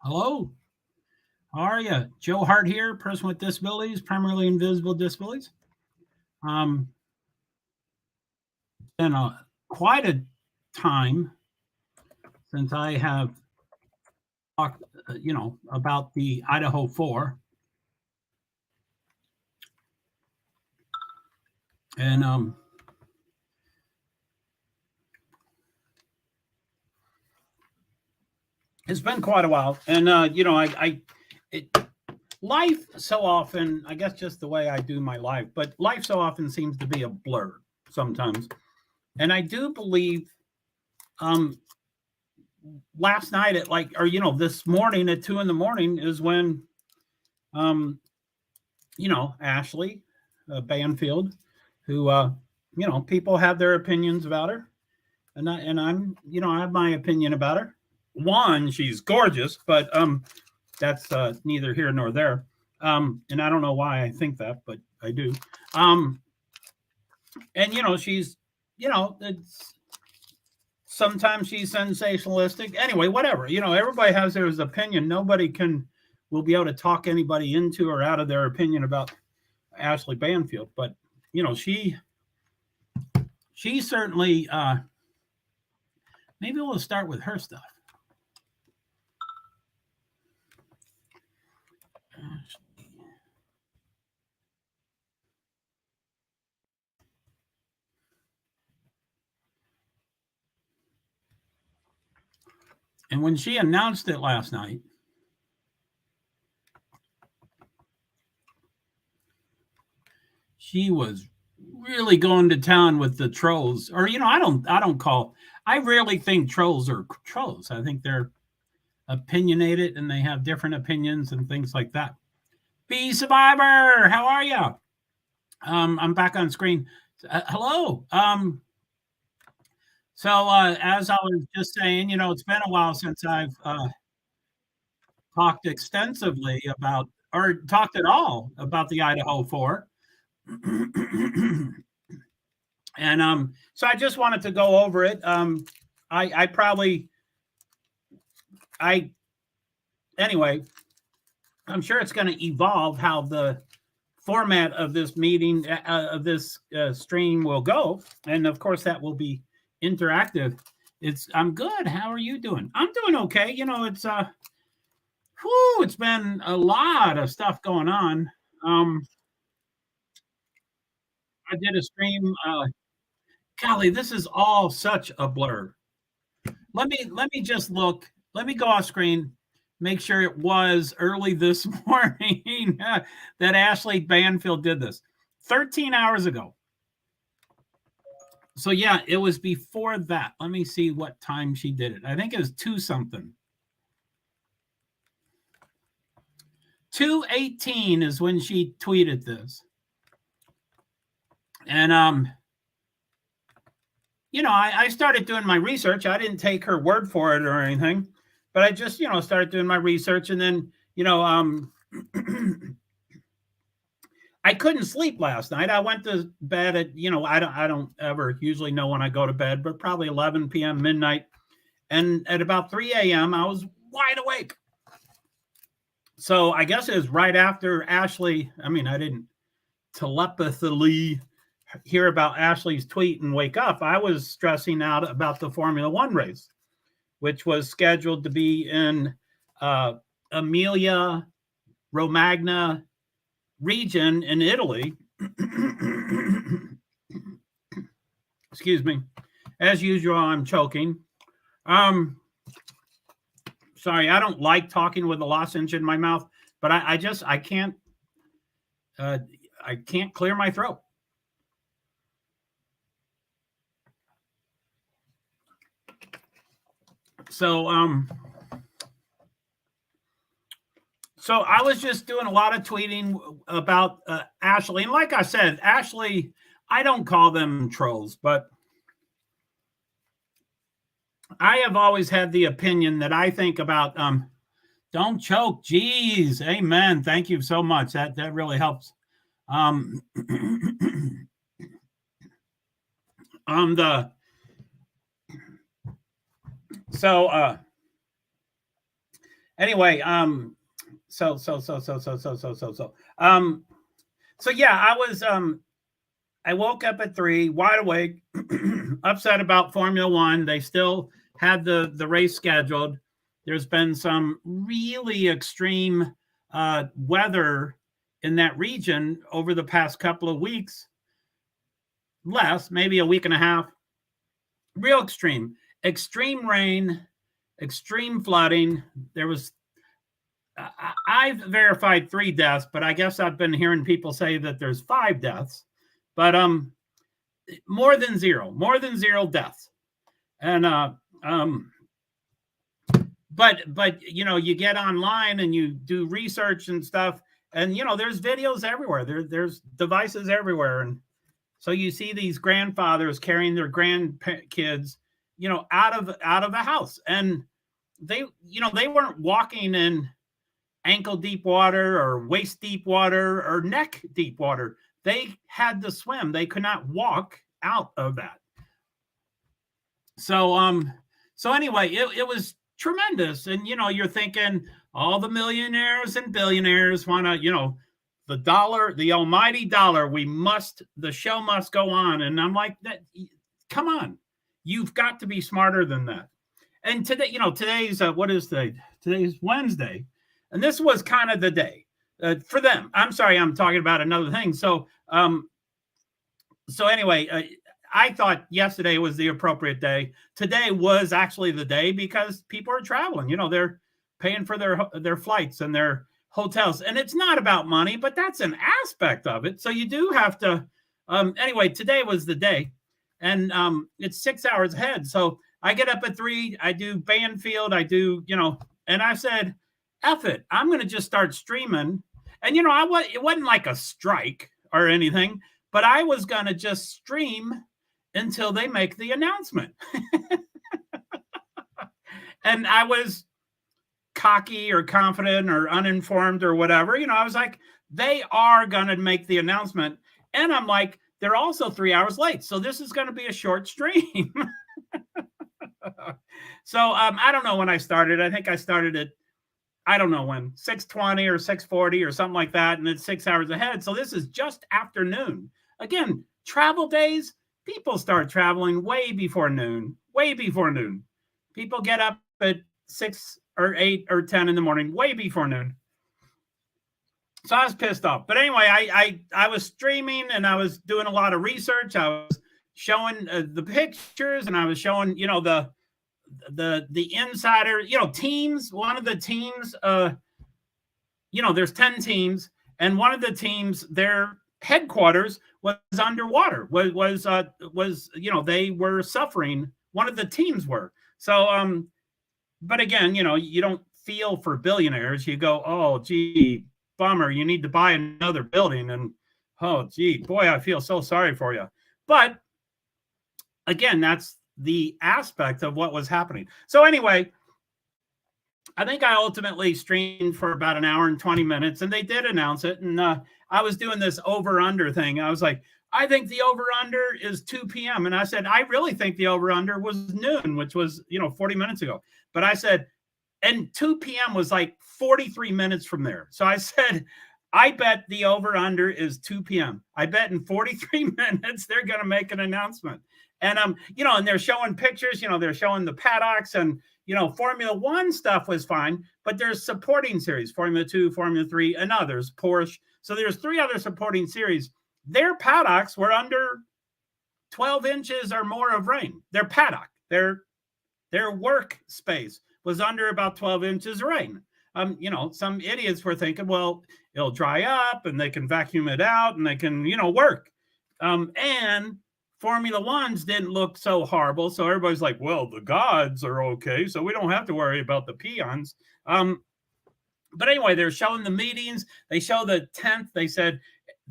Hello, how are you? JoeHart here, person with disabilities, primarily invisible disabilities. Been quite a time since I have talked, about the Idaho 4. And it's been quite a while. And, life so often, I guess just the way I do my life, but life so often seems to be a blur sometimes. And I do believe last night at this morning at 2 a.m. is when Ashley Banfield, who people have their opinions about her, and I'm I have my opinion about her. One, she's gorgeous, but that's neither here nor there. And I don't know why I think that, but I do. And she's it's sometimes she's sensationalistic. Anyway, whatever. Everybody has their opinion. Nobody will be able to talk anybody into or out of their opinion about Ashley Banfield. But she certainly maybe we'll start with her stuff. And when she announced it last night, she was really going to town with the trolls. Or I rarely think trolls are trolls. I think they're opinionated and they have different opinions and things like that. Bee Survivor, how are you? I'm back on screen. Hello. So as I was just saying, it's been a while since I've talked extensively about or talked at all about the Idaho 4. And so I just wanted to go over it. Anyway, I'm sure it's going to evolve how the format of this meeting, of this stream will go. And of course, that will be interactive. I'm good. How are you doing? I'm doing okay. It's been a lot of stuff going on. I did a stream. Golly, this is all such a blur. Let me just look. Let me go off screen. Make sure it was early this morning that Ashley Banfield did this. 13 hours ago. So yeah, it was before that. Let me see what time she did it. I think it was 2 something. 2:18 is when she tweeted this. And I started doing my research. I didn't take her word for it or anything, but I just started doing my research, and then I couldn't sleep last night. I went to bed at I don't ever usually know when I go to bed, but probably 11 p.m. midnight, and at about 3 a.m. I was wide awake. So I guess it was right after Ashley. I mean, I didn't telepathically hear about Ashley's tweet and wake up. I was stressing out about the Formula One race, which was scheduled to be in Emilia Romagna region in Italy. Excuse me. As usual, I'm choking. Sorry, I don't like talking with a lozenge in my mouth, but I can't clear my throat. So I was just doing a lot of tweeting about Ashley. And like I said, Ashley, I don't call them trolls, but I have always had the opinion that I think about, don't choke. Geez. Amen. Thank you so much. That really helps. anyway, so yeah, I woke up at 3, wide awake, upset about Formula One. They still had the race scheduled. There's been some really extreme weather in that region over the past couple of weeks, maybe a week and a half. Real extreme rain, extreme flooding. There was, I've verified 3 deaths, but I guess I've been hearing people say that there's 5 deaths. But more than zero deaths. And but you know, you get online and you do research and stuff, and you know, there's videos everywhere. There's devices everywhere, and so you see these grandfathers carrying their grandkids, you know, out of the house, and they, you know, they weren't walking in ankle deep water or waist deep water or neck deep water. They had to swim. They could not walk out of that. So anyway, it was tremendous. And you know, you're thinking all the millionaires and billionaires want to, you know, the dollar, the almighty dollar, the show must go on. And I'm like, that, come on, you've got to be smarter than that. And today, you know, today's today's Wednesday, and this was kind of the day for them. I'm sorry, I'm talking about another thing. So anyway, I thought yesterday was the appropriate day. Today was actually the day because people are traveling. You know, they're paying for their flights and their hotels, and it's not about money, but that's an aspect of it. So you do have to. Anyway, today was the day, and it's 6 hours ahead. So I get up at 3. I do Banfield. I do, you know, and I said, F it, I'm going to just start streaming. And, you know, it wasn't like a strike or anything, but I was going to just stream until they make the announcement. And I was cocky or confident or uninformed or whatever. You know, I was like, they are going to make the announcement. And I'm like, they're also 3 hours late. So this is going to be a short stream. So I don't know when I started. I think I started at, I don't know when, 6:20 or 6:40 or something like that. And it's 6 hours ahead. So this is just afternoon. Again, travel days, people start traveling way before noon. People get up at 6 or 8 or 10 in the morning, way before noon. So I was pissed off. But anyway, I was streaming and I was doing a lot of research. I was showing the pictures, and I was showing, you know, the insider, you know, teams. One of the teams, you know, there's 10 teams, and one of the teams, their headquarters was underwater. Was you know, they were suffering. One of the teams were. So but again, you know, you don't feel for billionaires. You go, oh gee, bummer, you need to buy another building, and oh gee, boy, I feel so sorry for you. But again, that's the aspect of what was happening. So anyway, I think I ultimately streamed for about an hour and 20 minutes, and they did announce it. And I was doing this over-under thing. I was like, I think the over-under is 2 p.m. And I said, I really think the over-under was noon, which was, you know, 40 minutes ago. But I said, and 2 p.m. was like 43 minutes from there. So I said, I bet the over-under is 2 p.m. I bet in 43 minutes, they're going to make an announcement. And, you know, and they're showing pictures, you know, they're showing the paddocks, and, you know, Formula One stuff was fine, but there's supporting series, Formula 2, Formula 3, and others, Porsche. So there's 3 other supporting series. Their paddocks were under 12 inches or more of rain. Their paddock, their workspace was under about 12 inches of rain. You know, some idiots were thinking, well, it'll dry up and they can vacuum it out and they can, you know, work. And Formula Ones didn't look so horrible. So everybody's like, well, the gods are okay, so we don't have to worry about the peons. But anyway, they're showing the meetings. They show the 10th. They said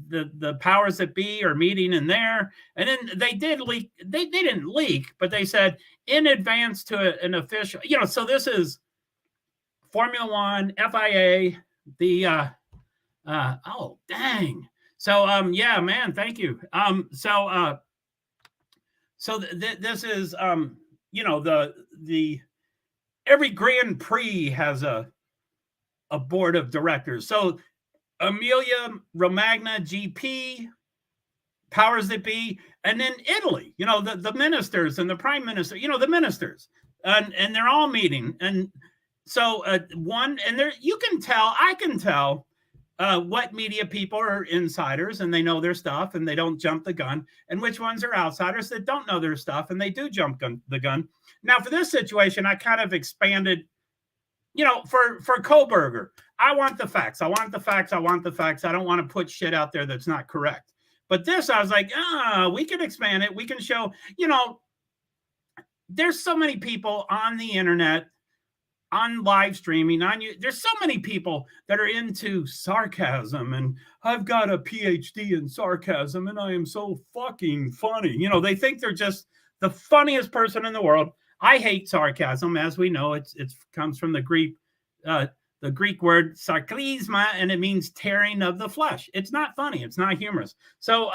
the powers that be are meeting in there. And then they did leak. They didn't leak, but they said in advance to an official, you know, so this is Formula One, FIA, the, oh, dang. So, yeah, man, thank you. So this is, you know, the every Grand Prix has a a board of directors. So Emilia Romagna, GP, powers that be, and then Italy, the ministers and the prime minister, the ministers, and they're all meeting. And so you can tell, I can tell what media people are insiders and they know their stuff and they don't jump the gun, and which ones are outsiders that don't know their stuff and they do jump the gun. Now, for this situation, I kind of expanded, for Kohlberger, I want the facts. I want the facts. I want the facts. I don't want to put shit out there that's not correct. But this, I was like, we can expand it. We can show, there's so many people on the internet, on live streaming, there's so many people that are into sarcasm, and I've got a PhD in sarcasm and I am so fucking funny. They think they're just the funniest person in the world. I hate sarcasm, as we know. It comes from the Greek word sarkasma, and it means tearing of the flesh. It's not funny. It's not humorous. So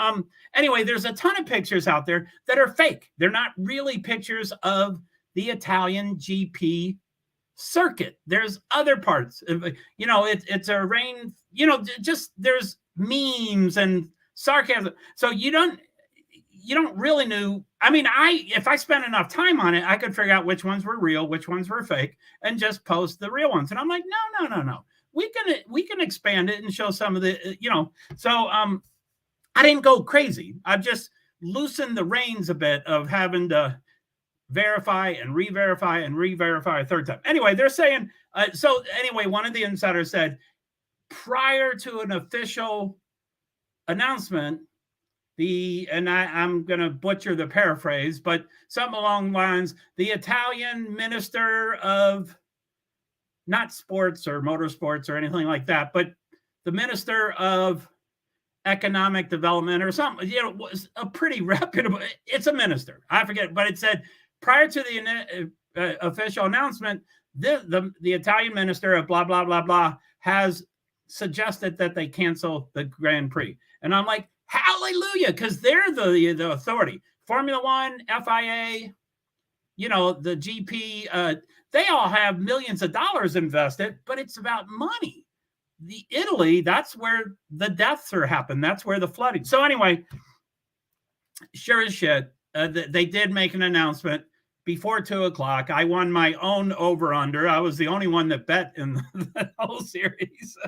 anyway, there's a ton of pictures out there that are fake. They're not really pictures of the Italian GP circuit. There's other parts. It's a rain. Just there's memes and sarcasm. So you don't really know. I mean, if I spent enough time on it, I could figure out which ones were real, which ones were fake, and just post the real ones. And I'm like, no. We can expand it and show some of the, So I didn't go crazy. I've just loosened the reins a bit of having to verify and re-verify and re-verify a third time. Anyway, they're saying, one of the insiders said, prior to an official announcement, I'm going to butcher the paraphrase, but something along the lines, the Italian minister of not sports or motorsports or anything like that, but the minister of economic development or something, was a pretty reputable, it's a minister. I forget, but it said prior to the official announcement, the Italian minister of blah, blah, blah, blah has suggested that they cancel the Grand Prix. And I'm like, hallelujah, because they're the authority. Formula One, FIA, the GP, they all have millions of dollars invested, but it's about money. The Italy, that's where the deaths are happening. That's where the flooding. So anyway, sure as shit, they did make an announcement before 2:00. I won my own over-under. I was the only one that bet in the whole series.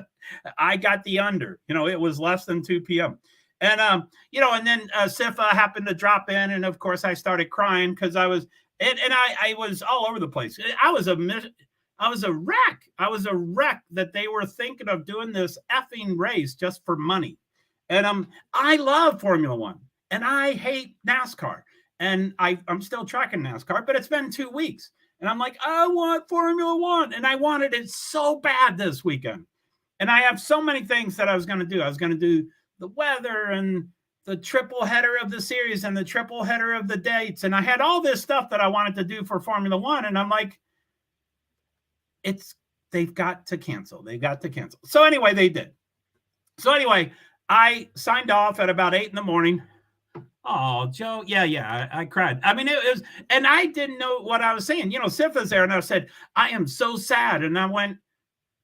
I got the under. It was less than 2 p.m. And, and then Sifa happened to drop in. And of course I started crying because I was all over the place. I was a wreck. I was a wreck that they were thinking of doing this effing race just for money. And I love Formula One and I hate NASCAR. And I'm still tracking NASCAR, but it's been 2 weeks. And I'm like, I want Formula One. And I wanted it so bad this weekend. And I have so many things that I was going to do. I was going to do the weather and the triple header of the series and the triple header of the dates. And I had all this stuff that I wanted to do for Formula One. And I'm like, they've got to cancel. They've got to cancel. So anyway, they did. So anyway, I signed off at about 8 a.m. Oh, Joe. Yeah. I cried. I mean, it was, and I didn't know what I was saying. Sifa's there and I said, I am so sad. And I went,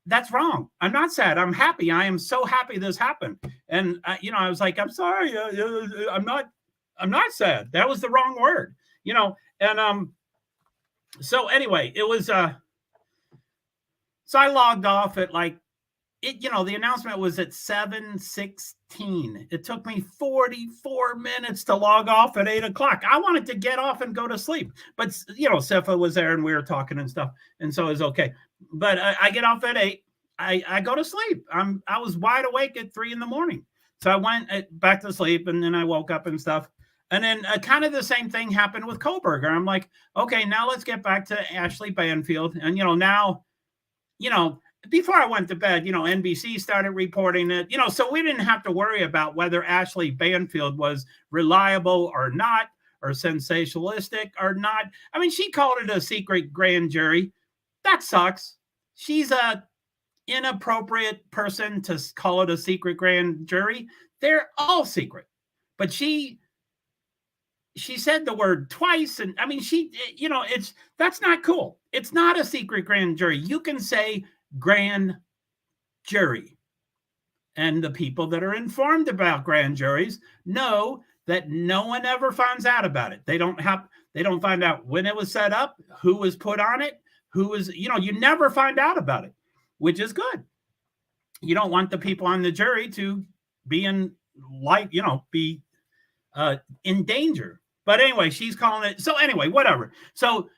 that's wrong. I'm not sad. I'm happy. I am so happy this happened. And, I was like, I'm sorry. I'm not sad. That was the wrong word, and, so anyway, it was, so I logged off at the announcement was at 7:16. It took me 44 minutes to log off at 8:00. I wanted to get off and go to sleep, but Sifa was there and we were talking and stuff. And so it was okay. But I get off at 8. I go to sleep. I was wide awake at 3 a.m. So I went back to sleep and then I woke up and stuff. And then kind of the same thing happened with Kohlberger. I'm like, okay, now let's get back to Ashley Banfield. And, now, before I went to bed, NBC started reporting it, so we didn't have to worry about whether Ashley Banfield was reliable or not, or sensationalistic or not. I mean, she called it a secret grand jury. That sucks. She's a inappropriate person to call it a secret grand jury. They're all secret. But she said the word twice. And I mean, that's not cool. It's not a secret grand jury. You can say grand jury. And the people that are informed about grand juries know that no one ever finds out about it. They don't find out when it was set up, who was put on it, who was, you never find out about it, which is good. You don't want the people on the jury to be in danger. But anyway, she's calling it. So anyway, whatever. So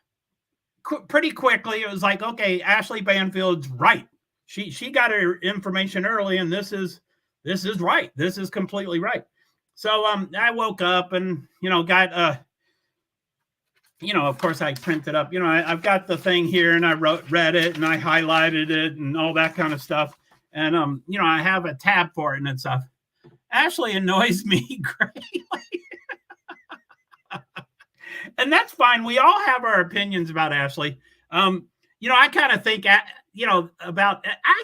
pretty quickly, it was like, okay, Ashley Banfield's right. She got her information early, and this is right. This is completely right. So I woke up and got of course I printed up. I've got the thing here, and I read it, and I highlighted it, and all that kind of stuff. And I have a tab for it and stuff. Ashley annoys me greatly. And that's fine. We all have our opinions about Ashley. I kind of think, I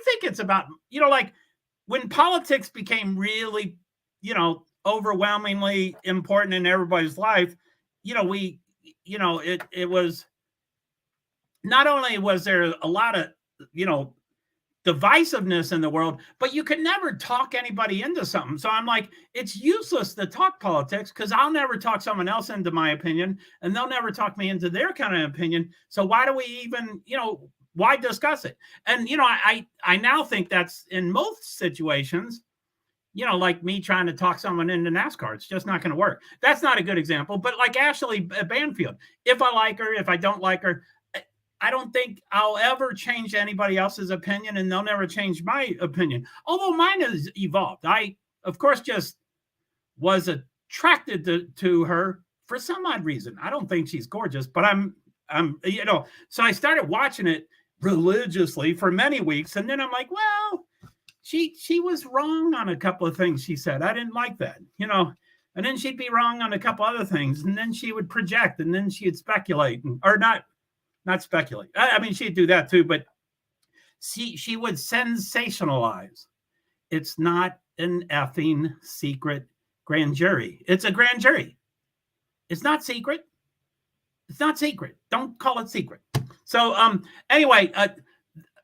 think it's about, like when politics became really, overwhelmingly important in everybody's life, it was, not only was there a lot of, divisiveness in the world, but you could never talk anybody into something. So I'm like, it's useless to talk politics because I'll never talk someone else into my opinion, and they'll never talk me into their kind of opinion. So why do we even, why discuss it? And, I now think that's in most situations, like me trying to talk someone into NASCAR, it's just not going to work. That's not a good example, but like Ashley Banfield, if I like her, if I don't like her, I don't think I'll ever change anybody else's opinion, and they'll never change my opinion. Although mine has evolved. I, of course, just was attracted to her for some odd reason. I don't think she's gorgeous, but I'm, so I started watching it religiously for many weeks. And then I'm like, well, she was wrong on a couple of things she said. I didn't like that, and then she'd be wrong on a couple other things. And then she would project, and then she'd speculate or not speculate. I mean, she'd do that too, but she would sensationalize. It's not an effing secret grand jury. It's a grand jury. It's not secret. It's not secret. Don't call it secret. So anyway,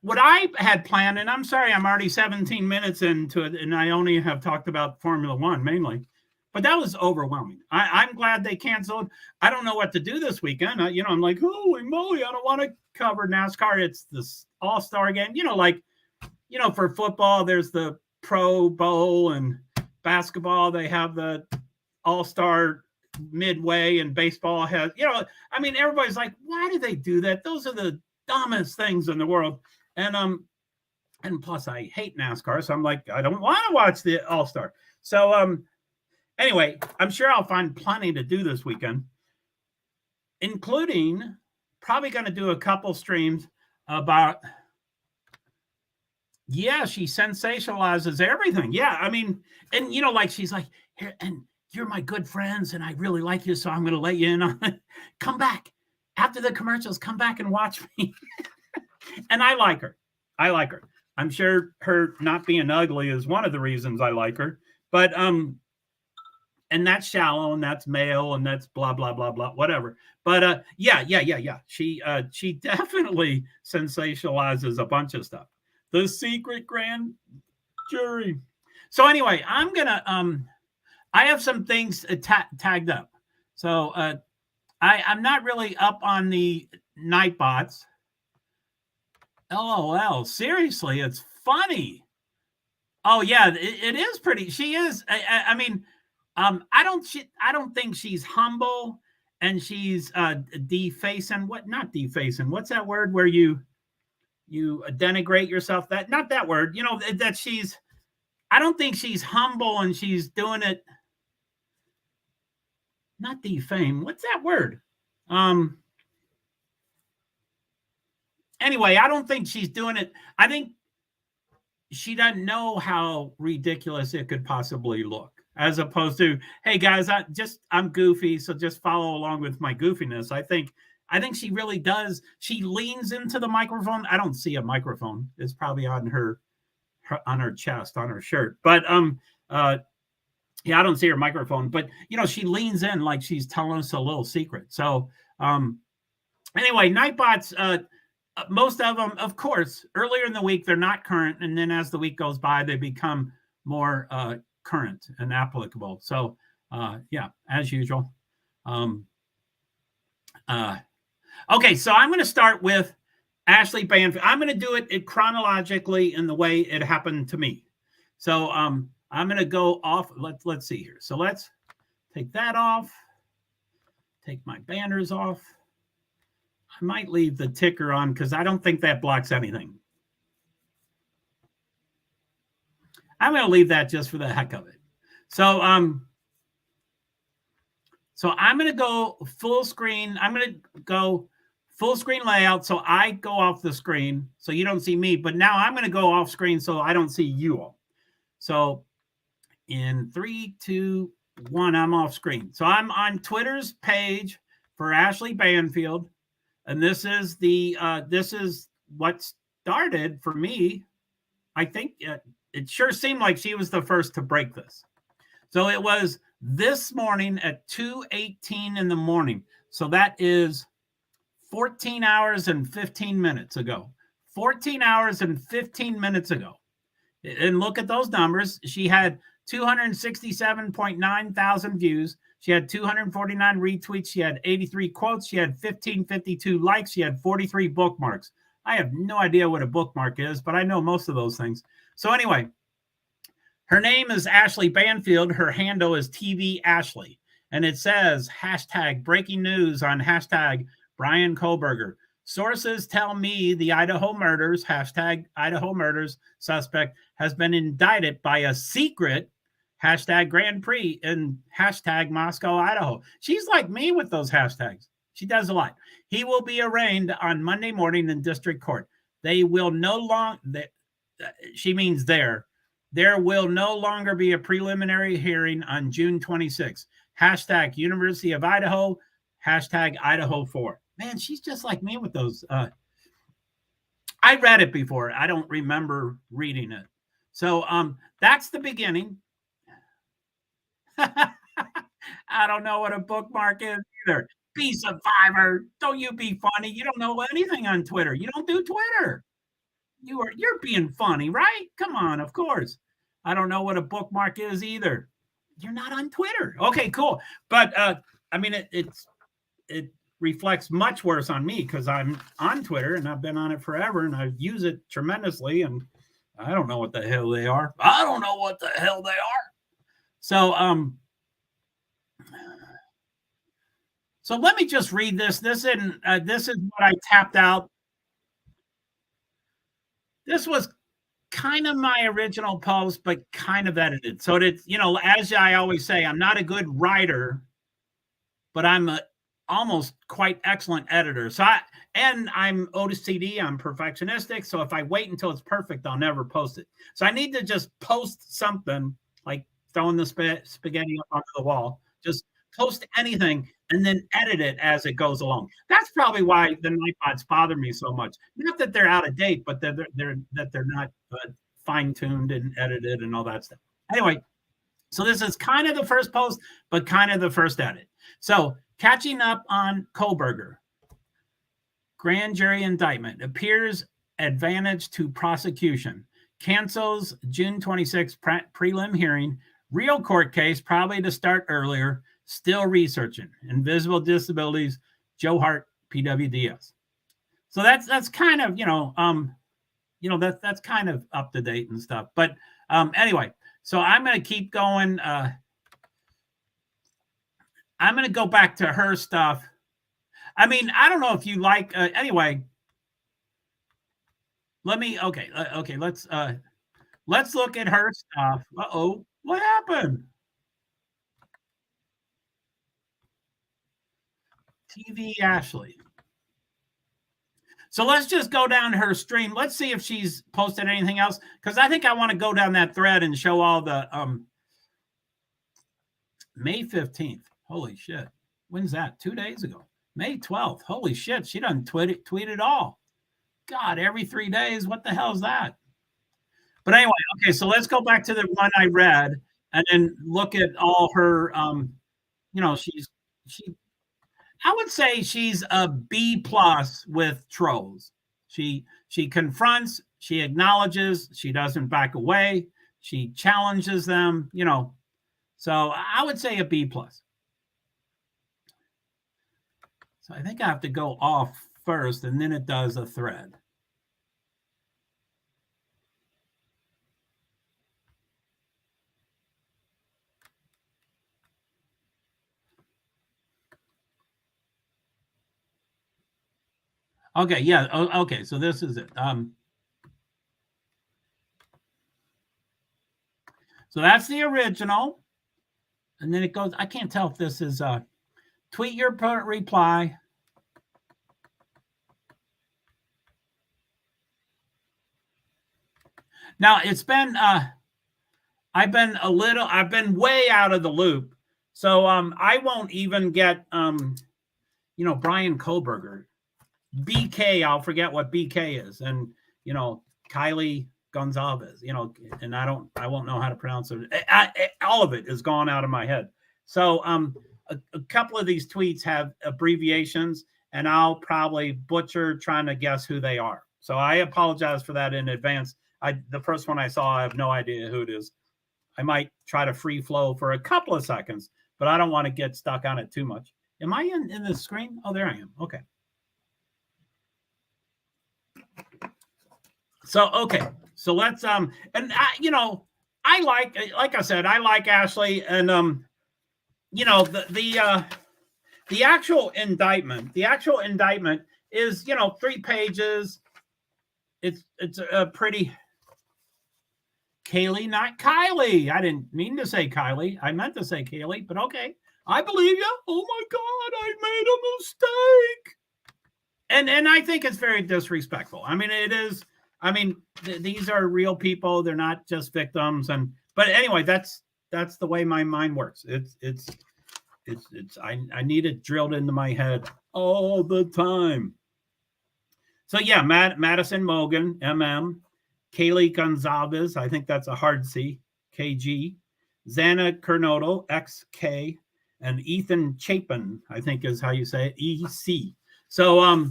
what I had planned, and I'm sorry, I'm already 17 minutes into it, and I only have talked about Formula One mainly. But that was overwhelming. I'm glad they canceled. I don't know what to do this weekend. I'm like, holy moly, I don't want to cover NASCAR. It's this all-star game. For football, there's the Pro Bowl, and basketball, they have the all-star midway, and baseball has, everybody's like, why do they do that? Those are the dumbest things in the world. And plus I hate NASCAR. So I'm like, I don't want to watch the all-star. So, anyway, I'm sure I'll find plenty to do this weekend, including probably going to do a couple streams about, she sensationalizes everything. Yeah, I mean, and, like, she's like, here, and you're my good friends, and I really like you, so I'm going to let you in on it. Come back. After the commercials, come back and watch me. And I like her. I'm sure her not being ugly is one of the reasons I like her. But, and that's shallow, and that's male, and that's blah, blah, blah, blah, whatever. But yeah. She definitely sensationalizes a bunch of stuff. The secret grand jury. So anyway, I'm gonna I have some things tagged up. So I'm not really up on the Nightbots. LOL. Seriously, it's funny. Oh yeah, it is pretty. She is. I mean. I don't think she's humble, and she's defacing. Not defacing. What's that word where you denigrate yourself? Not that word. That she's. I don't think she's humble, and she's doing it. Not defame. What's that word? Anyway, I don't think she's doing it. I think she doesn't know how ridiculous it could possibly look. As opposed to, hey guys, I'm goofy, so just follow along with my goofiness. I think she really does. She leans into the microphone. I don't see a microphone. It's probably on her chest, on her shirt. But I don't see her microphone. But she leans in like she's telling us a little secret. So anyway, Nightbots. most of them, of course, earlier in the week, they're not current. And then as the week goes by, they become more current and applicable. So, yeah, as usual. Okay, so I'm going to start with Ashley Banfield. I'm going to do it chronologically in the way it happened to me. So I'm going to go off. Let's see here. So let's take that off. Take my banners off. I might leave the ticker on because I don't think that blocks anything. I'm going to leave that just for the heck of it. So I'm going to go full screen. I'm going to go full screen layout. So I go off the screen so you don't see me, but now I'm going to go off screen so I don't see you all. So in 3, 2, 1, I'm off screen. So I'm on Twitter's page for Ashley Banfield. And this is what started for me. I think it sure seemed like she was the first to break this. So it was this morning at 2:18 in the morning. So that is 14 hours and 15 minutes ago. 14 hours and 15 minutes ago. And look at those numbers. She had 267.9 thousand views. She had 249 retweets. She had 83 quotes. She had 1552 likes. She had 43 bookmarks. I have no idea what a bookmark is, but I know most of those things. So anyway, her name is Ashley Banfield. Her handle is TV Ashley. And it says hashtag breaking news on hashtag Brian Kohlberger. Sources tell me the Idaho murders, hashtag Idaho murders suspect has been indicted by a secret hashtag Grand Prix and hashtag Moscow, Idaho. She's like me with those hashtags. She does a lot. He will be arraigned on Monday morning in district court. They will no longer, she means there will no longer be a preliminary hearing on June 26th. Hashtag University of Idaho, hashtag Idaho4. Man, she's just like me with those. I read it before. I don't remember reading it. So that's the beginning. I don't know what a bookmark is either. Be survivor. Don't you be funny. You don't know anything on Twitter. You don't do Twitter. You're being funny, right? Come on, of course. I don't know what a bookmark is either. You're not on Twitter. Okay, cool. But I mean, it reflects much worse on me because I'm on Twitter and I've been on it forever and I use it tremendously and I don't know what the hell they are. I don't know what the hell they are. So so let me just read this. This is what I tapped out. This was kind of my original post, but kind of edited. So it's, as I always say, I'm not a good writer, but I'm almost quite excellent editor. So I'm OCD, I'm perfectionistic. So if I wait until it's perfect, I'll never post it. So I need to just post something like throwing the spaghetti up onto the wall, just post anything and then edit it as it goes along. That's probably why the Nightbots bother me so much. Not that they're out of date, but they're not fine-tuned and edited and all that stuff. Anyway, so this is kind of the first post, but kind of the first edit. So catching up on Kohlberger. Grand jury indictment appears advantage to prosecution. Cancels June 26th prelim hearing. Real court case probably to start earlier. Still researching. Invisible disabilities. JoeHart PwD's. So that's kind of that's kind of up to date and stuff. But anyway, so I'm going to keep going. I'm going to go back to her stuff. I mean, I don't know if you like. Anyway, okay. Let's look at her stuff. Uh-oh, what happened? TV Ashley. So let's just go down her stream. Let's see if she's posted anything else, because I think I want to go down that thread and show all the May 15th. Holy shit. When's that? 2 days ago. May 12th. Holy shit. She doesn't tweet at all. God, every 3 days. What the hell is that? But anyway, okay, so let's go back to the one I read and then look at all her I would say she's a B+ with trolls. She confronts, she acknowledges, she doesn't back away, she challenges them, So I would say a B plus. So I think I have to go off first, and then it does a thread. Okay, yeah. Okay, so this is it. So that's the original. And then it goes, I can't tell if this is tweet your reply. Now it's been I've been way out of the loop. So I won't even get Brian Koberger. BK, I'll forget what BK is. And Kylie Gonzalez, and I won't know how to pronounce it. All of it is gone out of my head. So a couple of these tweets have abbreviations, and I'll probably butcher trying to guess who they are. So I apologize for that in advance. The first one I saw, I have no idea who it is. I might try to free flow for a couple of seconds, but I don't want to get stuck on it too much. Am I in the screen? Oh, there I am. Okay. So, okay. So let's, and I like I said, I like Ashley, and, the actual indictment is, 3 pages. It's a pretty, Kaylee, not Kylie. I didn't mean to say Kylie. I meant to say Kaylee, but okay. I believe you. Oh my God, I made a mistake. And I think it's very disrespectful. I mean, it is. I mean, these are real people. They're not just victims. But anyway, that's the way my mind works. I need it drilled into my head all the time. So yeah, Madison Mogan, MM, Kaylee Gonzalez, I think that's a hard C, KG, Xana Kernodle, XK, and Ethan Chapin, I think is how you say it, EC. So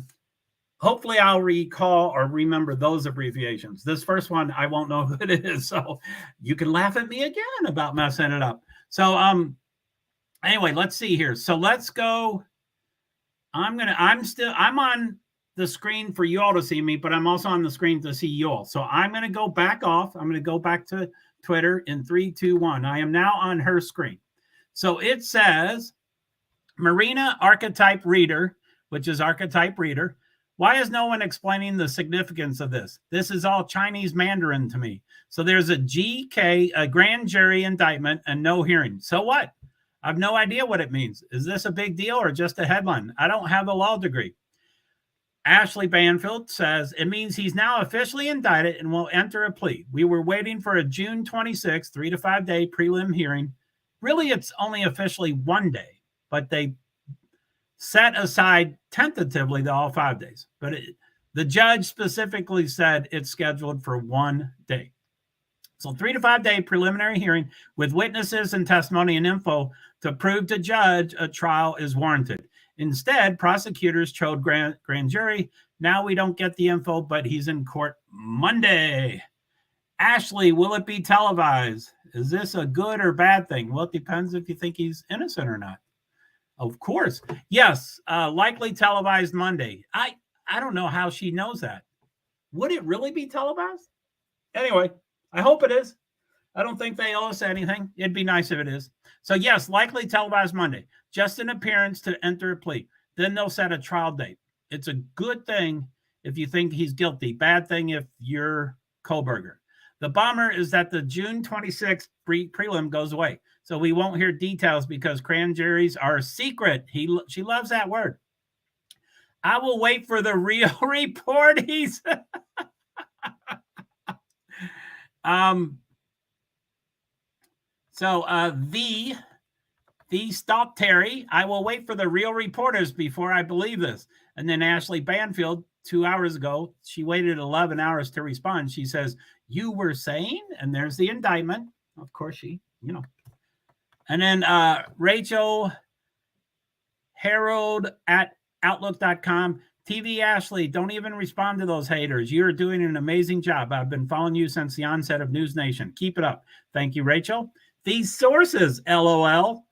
hopefully I'll recall or remember those abbreviations. This first one, I won't know who it is. So you can laugh at me again about messing it up. So anyway, let's see here. So let's go. I'm on the screen for you all to see me, but I'm also on the screen to see you all. So I'm going to go back off. I'm going to go back to Twitter in 3, 2, 1. I am now on her screen. So it says, Marina Archetype Reader, which is Archetype Reader. Why is no one explaining the significance of this? This is all Chinese Mandarin to me. So there's a GK, a grand jury indictment, and no hearing. So what? I have no idea what it means. Is this a big deal or just a headline? I don't have a law degree. Ashley Banfield says, it means he's now officially indicted and will enter a plea. We were waiting for a June 26, 3 to 5 day prelim hearing. Really, it's only officially 1 day, but they set aside tentatively all 5 days. But the judge specifically said it's scheduled for 1 day. So 3 to 5 day preliminary hearing with witnesses and testimony and info to prove to judge a trial is warranted. Instead, prosecutors chose grand jury. Now we don't get the info, but he's in court Monday. Ashley, will it be televised? Is this a good or bad thing? Well, it depends if you think he's innocent or not. Of course. Yes, likely televised Monday. I don't know how she knows that. Would it really be televised? Anyway, I hope it is. I don't think they owe us anything. It'd be nice if it is. So yes, likely televised Monday. Just an appearance to enter a plea. Then they'll set a trial date. It's a good thing if you think he's guilty. Bad thing if you're Koberger. The bummer is that the June 26th prelim goes away. So we won't hear details because grand juries are secret. She loves that word. I will wait for the real report. The Stop Terry, I will wait for the real reporters before I believe this. And then Ashley Banfield, 2 hours ago, she waited 11 hours to respond. She says, you were saying, and there's the indictment. Of course, she. And then Rachel Harold at Outlook.com. TV Ashley, don't even respond to those haters. You're doing an amazing job. I've been following you since the onset of News Nation. Keep it up. Thank you, Rachel. These sources, LOL.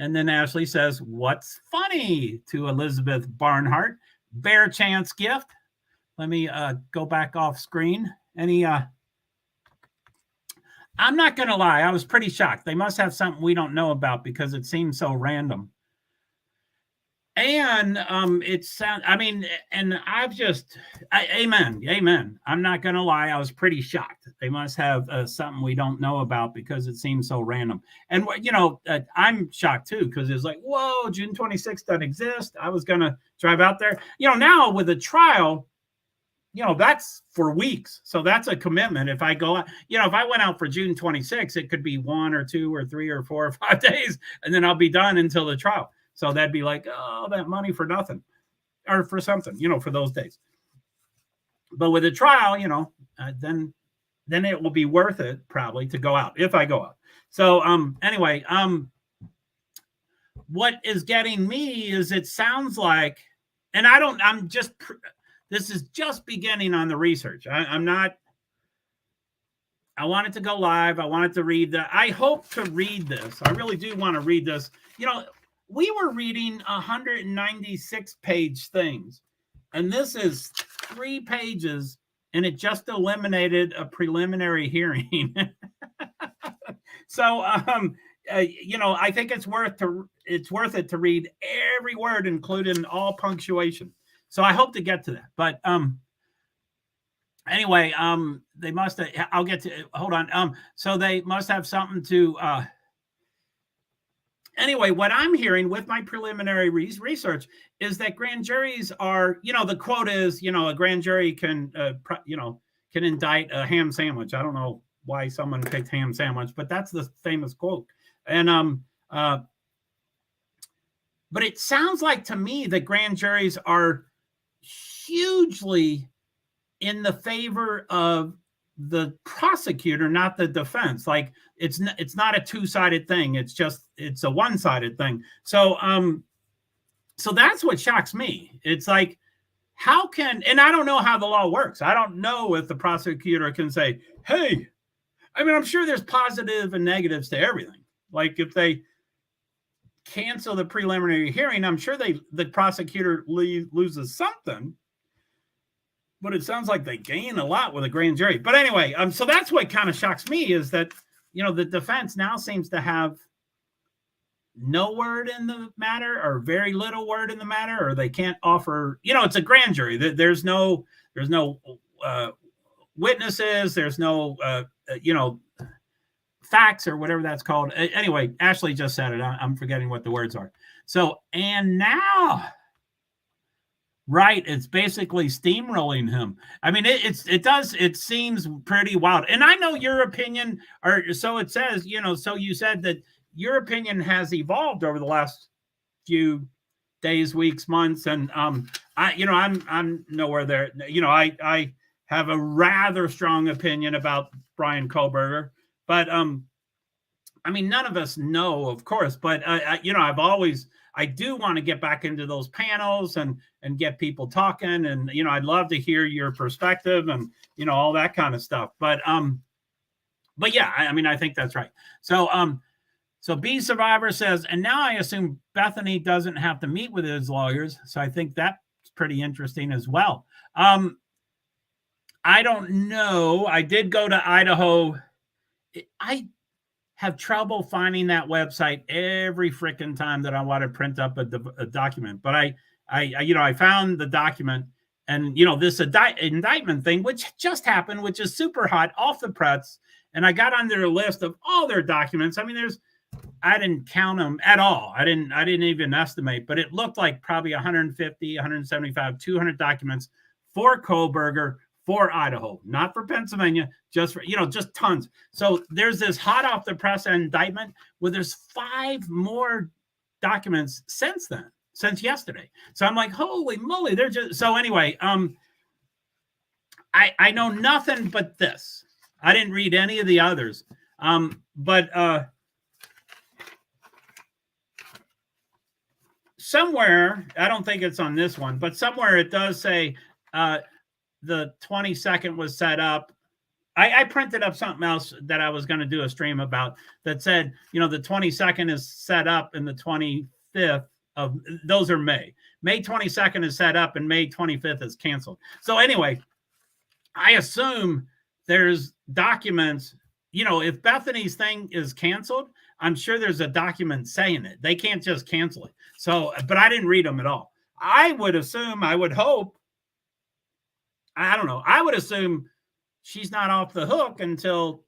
And then Ashley says, what's funny to Elizabeth Barnhart? Bear chance gift. Let me go back off screen. I'm not going to lie. I was pretty shocked. They must have something we don't know about because it seems so random. And amen. I'm not going to lie. I was pretty shocked. They must have something we don't know about because it seems so random. And, I'm shocked too, because it's like, whoa, June 26th doesn't exist. I was going to drive out there. Now with a trial, that's for weeks. So that's a commitment. If I go out, if I went out for June 26th, it could be 1 or 2 or 3 or 4 or 5 days, and then I'll be done until the trial. So that'd be like, oh, that money for nothing or for something, for those days. But with a trial, then it will be worth it probably to go out if I go out. So anyway, what is getting me is it sounds like, and this is just beginning on the research. I wanted to go live. I wanted to read that. I hope to read this. I really do want to read this. We were reading 196-page things, and this is 3 pages, and it just eliminated a preliminary hearing. So, I think it's worth it to read every word, including all punctuation. So I hope to get to that. But anyway, they must have. I'll get to. Hold on. So they must have something to. Anyway, what I'm hearing with my preliminary research is that grand juries are, the quote is, a grand jury can indict a ham sandwich. I don't know why someone picked ham sandwich, but that's the famous quote. And but it sounds like to me that grand juries are hugely in the favor of the prosecutor, not the defense. Like it's not a two-sided thing. It's a one-sided thing. So so that's what shocks me. It's like, and I don't know how the law works. I don't know if the prosecutor can say, hey, I'm sure there's positive and negatives to everything. Like if they cancel the preliminary hearing, I'm sure the prosecutor loses something. But it sounds like they gain a lot with a grand jury. But anyway, so that's what kind of shocks me is that, the defense now seems to have no word in the matter or very little word in the matter, or they can't offer, it's a grand jury. There's no witnesses. There's no, facts or whatever that's called. Anyway, Ashley just said it. I'm forgetting what the words are. So, and now... Right, it's basically steamrolling him. It seems pretty wild. And I know your opinion, or so it says, so you said that your opinion has evolved over the last few days, weeks, months. And I'm nowhere there. I have a rather strong opinion about Brian Kohlberger, but none of us know, of course, but I do want to get back into those panels and get people talking. And, I'd love to hear your perspective and, all that kind of stuff. But yeah, I think that's right. So, so B Survivor says, and now I assume Bethany doesn't have to meet with his lawyers. So I think that's pretty interesting as well. I don't know. I did go to Idaho. I have trouble finding that website every freaking time that I want to print up a document. But I found the document, and this indictment thing, which just happened, which is super hot off the press. And I got on their list of all their documents. I didn't count them at all. I didn't even estimate, but it looked like probably 150, 175, 200 documents for Kohlberger, for Idaho, not for Pennsylvania, just for, just tons. So there's this hot off the press indictment where there's 5 more documents since then, since yesterday. So I'm like, holy moly, they're just, so anyway, I know nothing but this. I didn't read any of the others. somewhere, I don't think it's on this one, but somewhere it does say the 22nd was set up. I printed up something else that I was going to do a stream about that said, the 22nd is set up and the 25th of those are May. May 22nd is set up and May 25th is canceled. So anyway, I assume there's documents, if Bethany's thing is canceled, I'm sure there's a document saying it. They can't just cancel it. So, but I didn't read them at all. I would hope, I don't know. I would assume she's not off the hook until,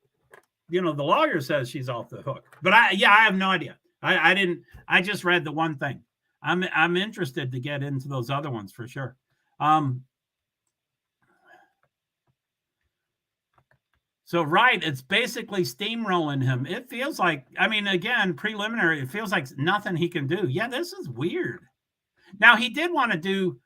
the lawyer says she's off the hook. But I have no idea. I just read the one thing. I'm interested to get into those other ones for sure. So, right, it's basically steamrolling him. It feels like, again, preliminary, it feels like nothing he can do. Yeah, this is weird. Now, he did want to do,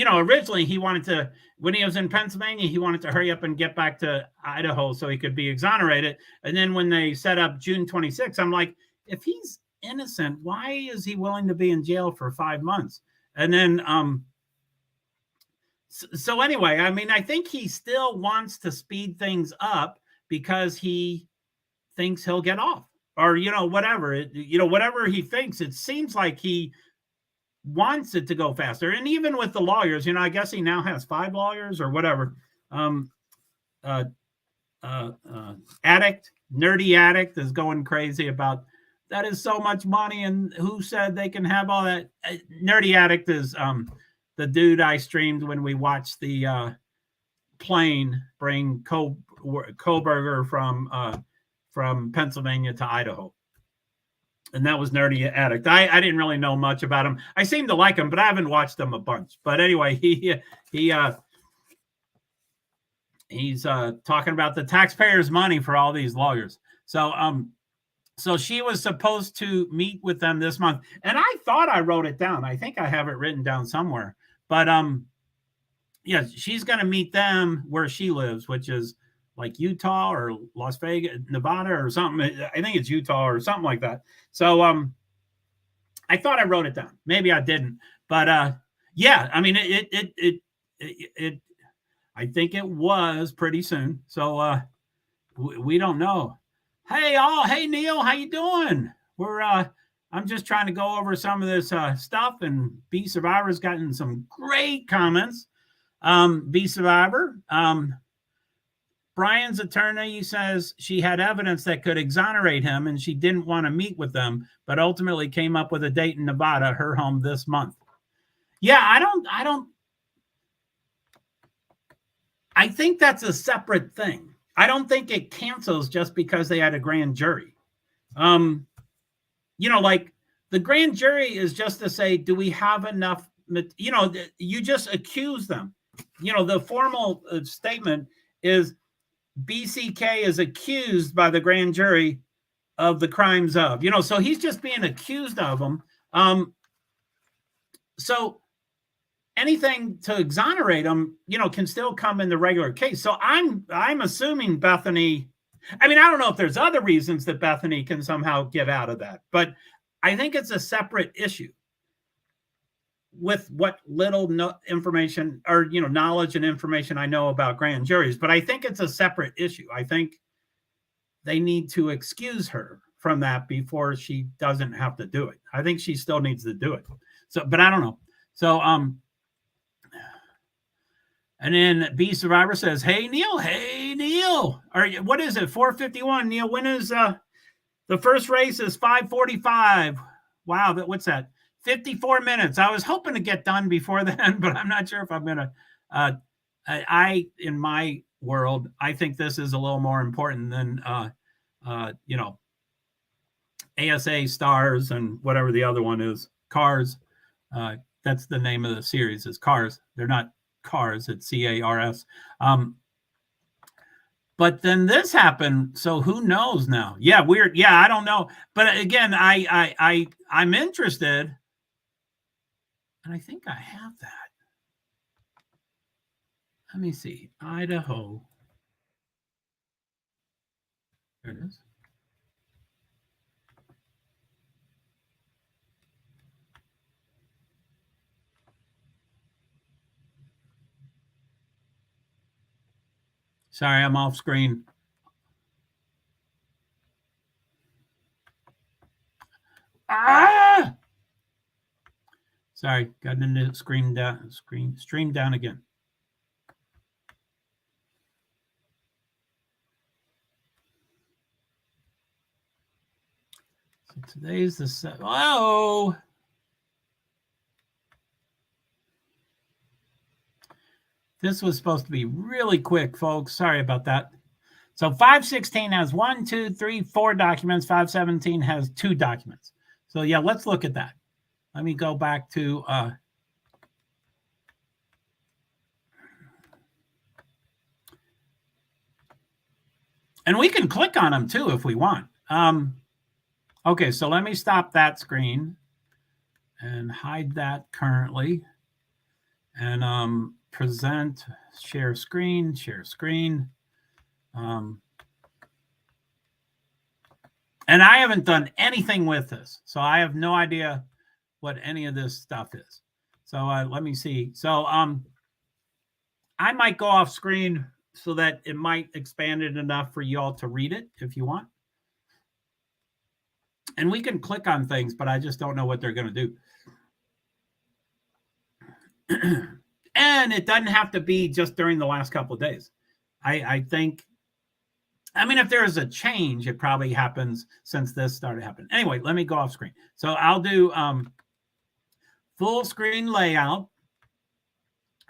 originally he wanted to, when he was in Pennsylvania, he wanted to hurry up and get back to Idaho so he could be exonerated. And then when they set up June 26th, I'm like, if he's innocent, why is he willing to be in jail for 5 months? And then, so anyway, I think he still wants to speed things up because he thinks he'll get off, or, whatever, whatever he thinks. It seems like he wants it to go faster. And even with the lawyers, I guess he now has 5 lawyers or whatever. Nerdy Addict is going crazy about that is so much money, and who said they can have all that? Nerdy Addict is the dude I streamed when we watched the plane bring Koberger from Pennsylvania to Idaho. And that was Nerdy Addict. I didn't really know much about him. I seem to like him, but I haven't watched him a bunch. But anyway, he's talking about the taxpayers' money for all these lawyers. So she was supposed to meet with them this month, and I thought I wrote it down. I think I have it written down somewhere. But yeah, she's going to meet them where she lives, which is like Utah or Las Vegas, Nevada or something. I think it's Utah or something like that. So I thought I wrote it down. Maybe I didn't. But yeah, it I think it was pretty soon. So we don't know. Hey Neil, how you doing? I'm just trying to go over some of this stuff, and B Survivor's gotten some great comments. B Survivor, Brian's attorney says she had evidence that could exonerate him, and she didn't want to meet with them, but ultimately came up with a date in Nevada, her home this month. Yeah, I think that's a separate thing. I don't think it cancels just because they had a grand jury. Like the grand jury is just to say, do we have enough? You just accuse them. The formal statement is BCK is accused by the grand jury of the crimes of, so he's just being accused of them. So anything to exonerate them, can still come in the regular case. So I'm assuming Bethany, I don't know if there's other reasons that Bethany can somehow get out of that, but I think it's a separate issue with what little information or, knowledge and information I know about grand juries, but I think it's a separate issue. I think they need to excuse her from that before she doesn't have to do it. I think she still needs to do it. So, but I don't know. So, and then B Survivor says, Hey, Neil. What is it? 451. Neil, when is the first race is 5:45. Wow. What's that? 54 minutes. I was hoping to get done before then, but I'm not sure if I'm going to, in my world, I think this is a little more important than, ASA Stars and whatever the other one is, Cars. That's the name of the series is Cars. They're not Cars, it's CARS. But then this happened, so who knows now? Yeah, weird. Yeah, I don't know. But again, I'm interested, and I think I have Let me see. Idaho. There it is. Sorry, I'm off screen. Ah! Sorry, got into stream down again. So today's the oh. This was supposed to be really quick, folks. Sorry about that. So 516 has 1, 2, 3, 4 documents. 517 has 2 documents. So yeah, let's look at that. Let me go back to and we can click on them too if we want. Okay, so let me stop that screen and hide that currently. And present, share screen. And I haven't done anything with this, so I have no idea what any of this stuff is. So let me see. So I might go off screen so that it might expand it enough for you all to read it if you want. And we can click on things, but I just don't know what they're going to do. And it doesn't have to be just during the last couple of days. I think, I mean, if there is a change, it probably happens since this started happening. Anyway, let me go off screen. So I'll do full screen layout.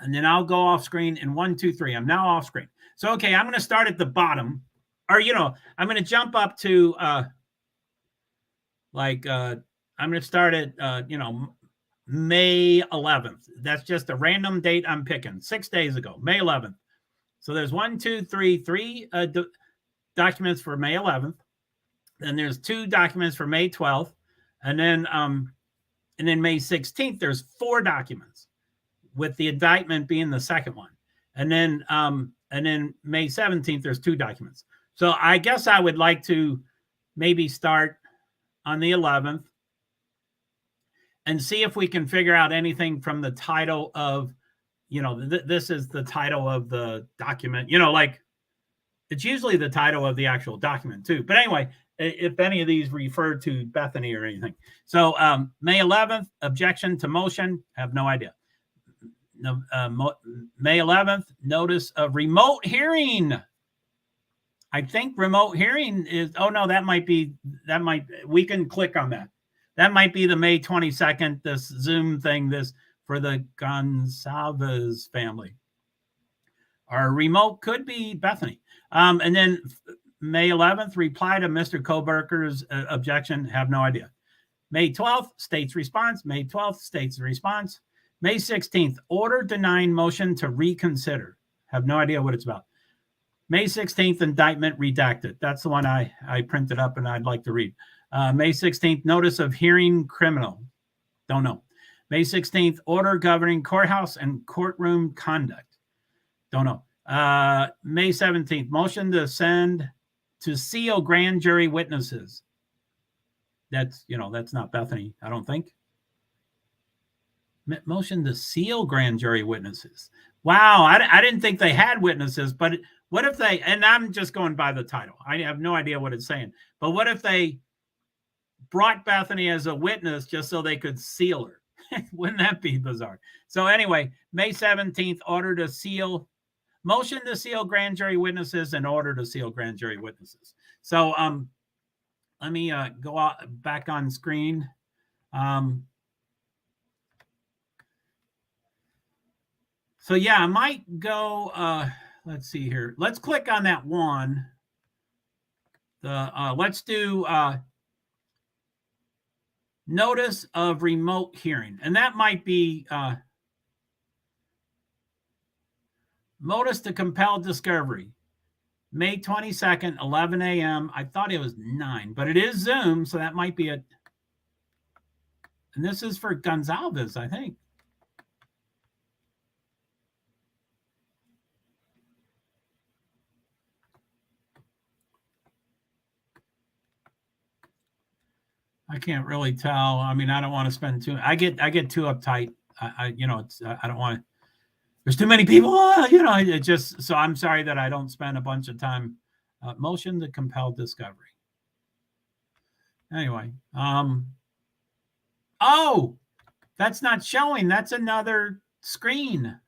And then I'll go off screen in 1, 2, 3. I'm now off screen. So, okay, I'm going to start at the bottom. Or, I'm going to jump up to, I'm going to start at, May 11th. That's just a random date I'm picking. 6 days ago, May 11th. So there's 1, 2, 3, 3 documents for May 11th. Then there's 2 documents for May 12th. And then May 16th, there's 4 documents, with the indictment being the second one. And then May 17th, there's 2 documents. So I guess I would like to maybe start on the 11th and see if we can figure out anything from the title of, this is the title of the document, like it's usually the title of the actual document too. But anyway, if any of these refer to Bethany or anything. So May 11th, objection to motion, have no idea. May 11th, notice of remote hearing. I think remote hearing is, we can click on that. That might be the May 22nd, this Zoom thing, this for the Gonsalves family. Our remote could be Bethany. And then May 11th, reply to Mr. Koberger's objection, have no idea. May 12th, state's response. May 12th, state's response. May 16th, order denying motion to reconsider. Have no idea what it's about. May 16th, indictment redacted. That's the one I printed up and I'd like to read. May 16th, notice of hearing criminal. Don't know. May 16th, order governing courthouse and courtroom conduct. Don't know. May 17th, motion to send to seal grand jury witnesses. That's not Bethany, I don't think. Motion to seal grand jury witnesses. Wow, I didn't think they had witnesses, but what if they, and I'm just going by the title. I have no idea what it's saying. But what if they brought Bethany as a witness just so they could seal her? Wouldn't that be bizarre? So anyway, May 17th, motion to seal grand jury witnesses and order to seal grand jury witnesses. So let me go back on screen. So yeah, I might go, let's see here. Let's click on that one. Let's do notice of remote hearing. And that might be notice to compel discovery. May 22nd, 11 a.m. I thought it was 9, but it is Zoom, so that might be it. And this is for Gonsalves, I think. I can't really tell. I mean, I don't want to spend too. I get too uptight. I it's I don't want. There's too many people. It just. So I'm sorry that I don't spend a bunch of time. Motion to compel discovery. Anyway, oh, that's not showing. That's another screen.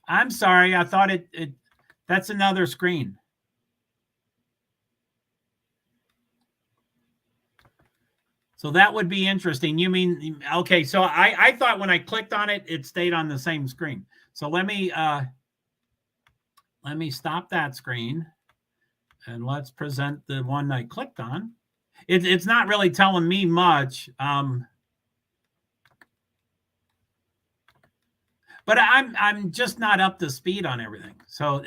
I'm sorry. I thought it that's another screen. So that would be interesting. You mean, okay, so I thought when I clicked on it, it stayed on the same screen. So let me stop that screen and let's present the one I clicked on. It's not really telling me much. But I'm just not up to speed on everything. So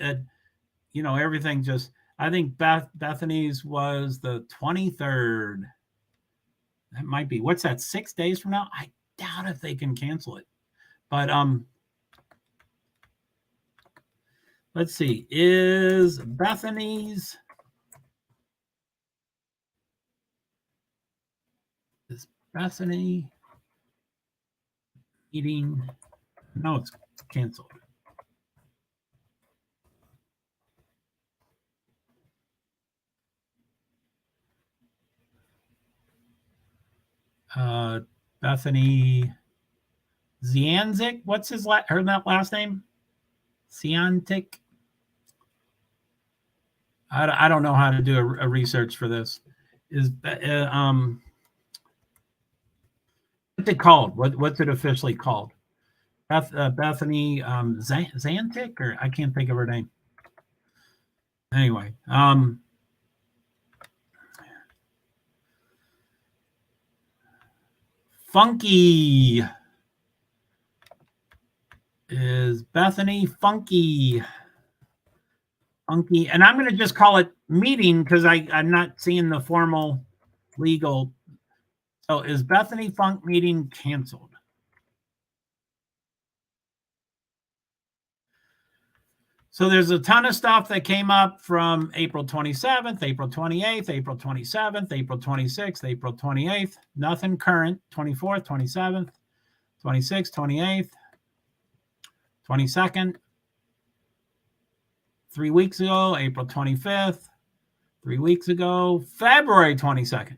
everything just, I think Bethany's was the 23rd. That might be, what's that, 6 days from now? I doubt if they can cancel it. But let's see, is Bethany's Bethany meeting? No, it's canceled. Bethany Zianzik. What's her last name? Ziantik. I don't know how to do a research for this. What's it called? What's it officially called? Bethany Zantik, or I can't think of her name. Anyway, Funky is Bethany Funky, and I'm going to just call it meeting because I'm not seeing the formal legal. So is Bethany Funk meeting canceled? So there's a ton of stuff that came up from April 27th, April 28th, April 27th, April 26th, April 28th. Nothing current. 24th, 27th, 26th, 28th, 22nd. 3 weeks ago, April 25th. 3 weeks ago, February 22nd.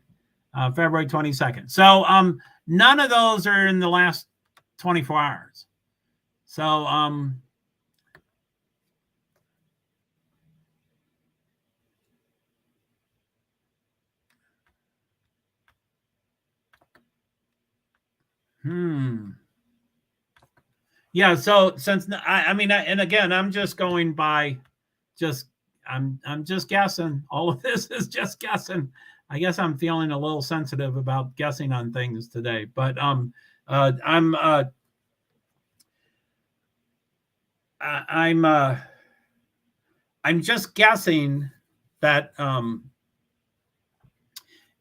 February 22nd. So none of those are in the last 24 hours. So yeah, so since and again, I'm just going by I'm just guessing. All of this is just guessing. I guess I'm feeling a little sensitive about guessing on things today, but I'm just guessing that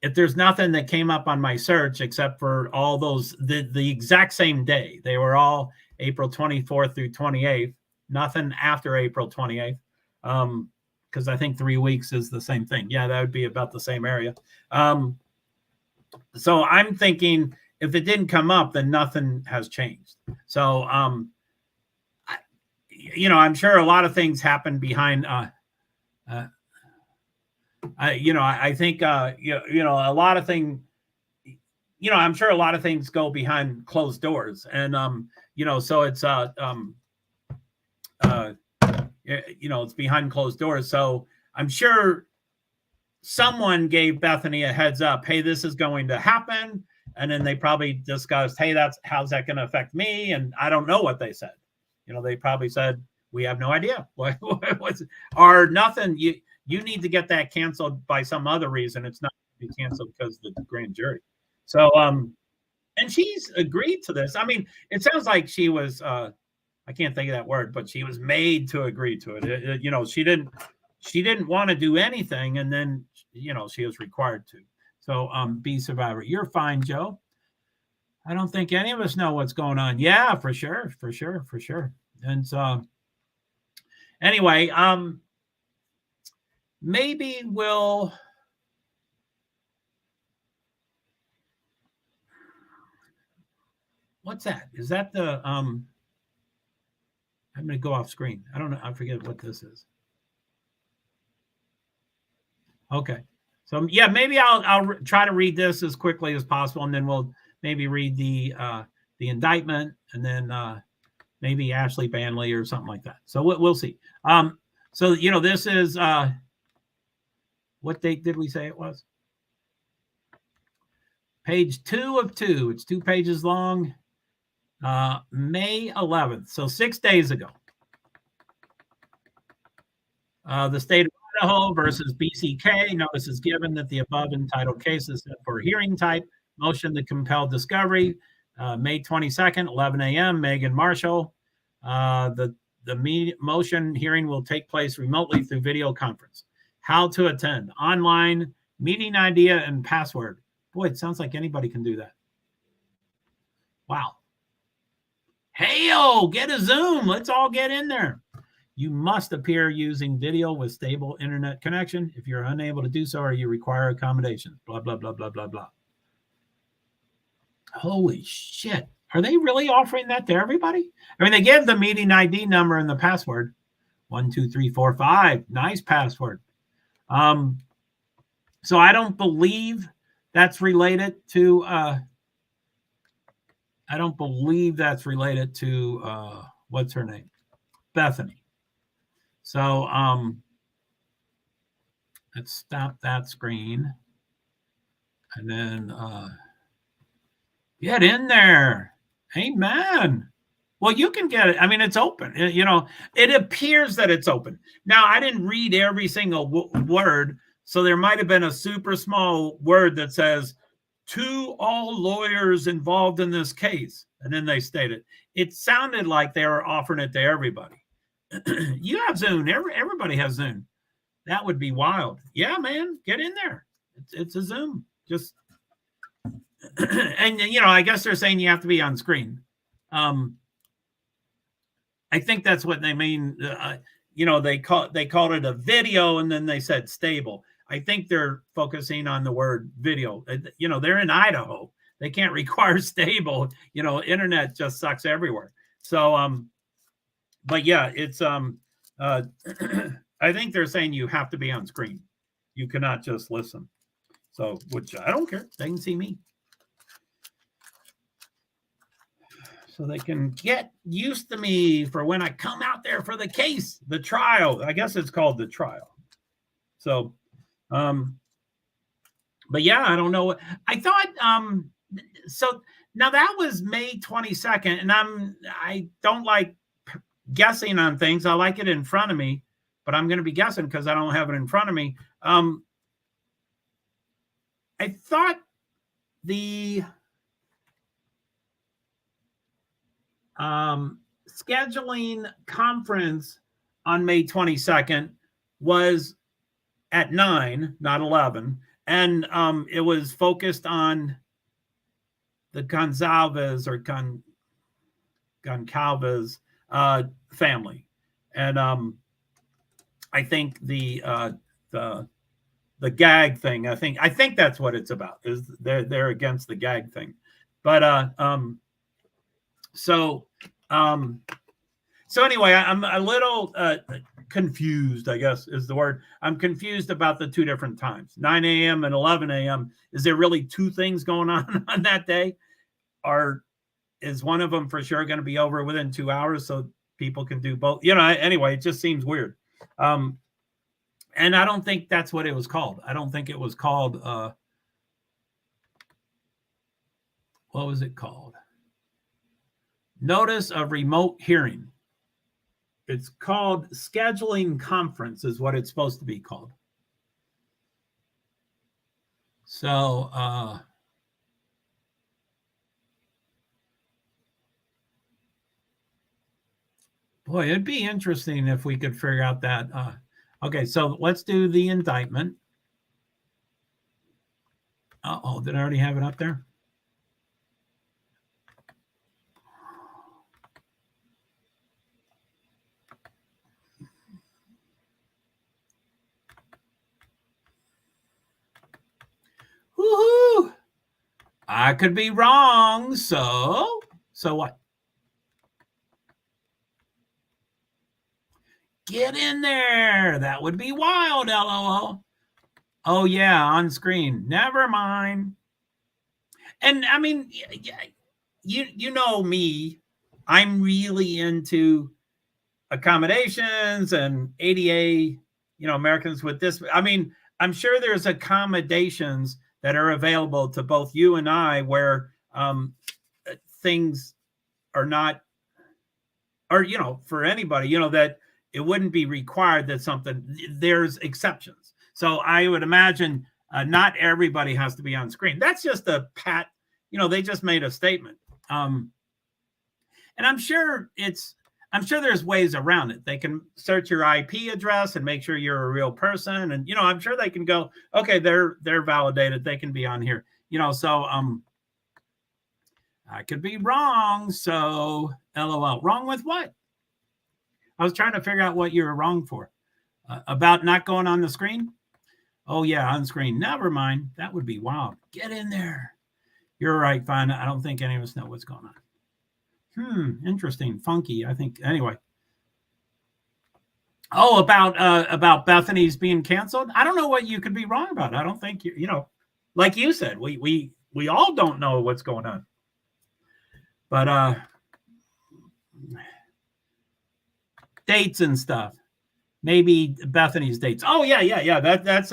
if there's nothing that came up on my search except for all those the exact same day, they were all April 24th through 28th, nothing after April 28th. Because I think 3 weeks is the same thing. Yeah, that would be about the same area. So I'm thinking if it didn't come up, then nothing has changed. So, I'm sure a lot of things happen behind. I think a lot of things. I'm sure a lot of things go behind closed doors, and so it's it's behind closed doors. So I'm sure someone gave Bethany a heads up. Hey, this is going to happen. And then they probably discussed, hey, how's that going to affect me? And I don't know what they said. They probably said, we have no idea. Or nothing. You need to get that canceled by some other reason. It's not going to be canceled because of the grand jury. So, and she's agreed to this. I mean, it sounds like she was, I can't think of that word, but she was made to agree to it. She didn't want to do anything, and then she was required to. So be survivor. You're fine, Joe. I don't think any of us know what's going on. Yeah, for sure. And so anyway, maybe we'll What's that? Is that the I'm going to go off screen. I don't know. I forget what this is. Okay. So yeah, maybe I'll try to read this as quickly as possible, and then we'll maybe read the indictment, and then maybe Ashley Banley or something like that. So we'll see. So this is what date did we say it was? Page 2 of 2. It's 2 pages long. May 11th. So 6 days ago. The state of Idaho versus BCK. Notice is given that the above entitled case is set for hearing type. Motion to compel discovery. May 22nd, 11 a.m. Megan Marshall. The motion hearing will take place remotely through video conference. How to attend. Online, meeting idea, and password. Boy, it sounds like anybody can do that. Wow. Hey-o, get a Zoom. Let's all get in there. You must appear using video with stable internet connection. If you're unable to do so or you require accommodations, blah, blah, blah, blah, blah, blah. Holy shit. Are they really offering that to everybody? I mean, they give the meeting ID number and the password. 1, 2, 3, 4, 5. Nice password. So I don't believe that's related to what's her name? Bethany. So let's stop that screen. And then get in there. Amen. Well, you can get it. I mean, it's open. It appears that it's open. Now, I didn't read every single word, so there might have been a super small word that says, to all lawyers involved in this case. And then they stated, it sounded like they were offering it to everybody. You have Zoom. Everybody has Zoom. That would be wild. Yeah, man, get in there. It's a Zoom. Just, and I guess they're saying you have to be on screen. I think that's what they mean. They called it a video, and then they said stable. I think they're focusing on the word video. They're in Idaho. They can't require stable. Internet just sucks everywhere. So, but yeah, it's I think they're saying you have to be on screen. You cannot just listen. So, which I don't care. They can see me. So they can get used to me for when I come out there for the case, the trial. I guess it's called the trial. So, but yeah, I don't know. I thought, so now that was May 22nd, and I don't like guessing on things. I like it in front of me, but I'm going to be guessing because I don't have it in front of me. I thought the scheduling conference on May 22nd was at 9, not 11. And it was focused on the Gonzalez or Goncalves family. And I think the gag thing, I think that's what it's about, is they're against the gag thing. But so anyway, I'm a little confused, I guess is the word. I'm confused about the 2 different times, 9 a.m. and 11 a.m. Is there really 2 things going on that day? Or is one of them for sure going to be over within 2 hours so people can do both? Anyway, it just seems weird. And I don't think that's what it was called. I don't think it was called, what was it called? Notice of remote hearing. It's called scheduling conference is what it's supposed to be called. So, boy, it'd be interesting if we could figure out that. Okay, so let's do the indictment. Uh-oh, did I already have it up there? Woohoo! I could be wrong, so So what? Get in there. That would be wild, LOL. Oh, yeah, on screen. Never mind. And I mean, you know me. I'm really into accommodations and ADA, Americans with this. I mean, I'm sure there's accommodations that are available to both you and I where things are not, or, for anybody, that it wouldn't be required that there's exceptions. So I would imagine not everybody has to be on screen. That's just a pat, they just made a statement. And I'm sure there's ways around it. They can search your IP address and make sure you're a real person. And, I'm sure they can go, okay, they're validated. They can be on here, so I could be wrong. So LOL. Wrong with what? I was trying to figure out what you were wrong for. About not going on the screen? Oh, yeah, on screen. Never mind. That would be wild. Get in there. You're right, fine. I don't think any of us know what's going on. Interesting. Funky, I think. Anyway. Oh, about Bethany's being canceled? I don't know what you could be wrong about. I don't think like you said, we all don't know what's going on. But dates and stuff. Maybe Bethany's dates. Oh, yeah. That's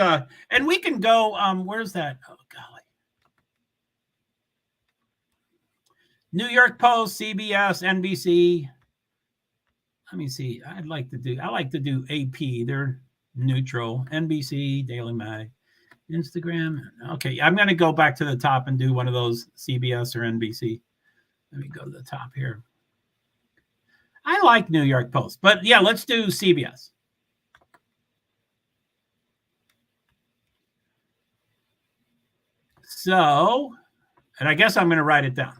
and we can go, where's that? Oh, golly. New York Post, CBS, NBC. Let me see. I like to do AP. They're neutral. NBC, Daily Mail, Instagram. Okay, I'm going to go back to the top and do one of those CBS or NBC. Let me go to the top here. I like New York Post, but yeah, let's do CBS. So, and I guess I'm going to write it down.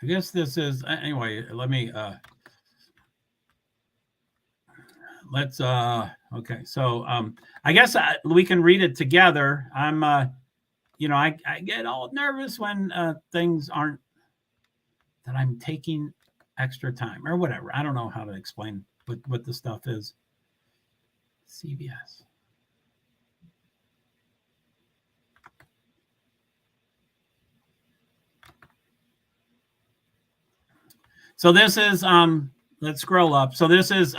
I guess this is, anyway, let me, let's, okay. So, I guess we can read it together. I'm, I get all nervous when things aren't, that I'm taking extra time or whatever. I don't know how to explain what the stuff is. CBS. So this is, let's scroll up. So this is,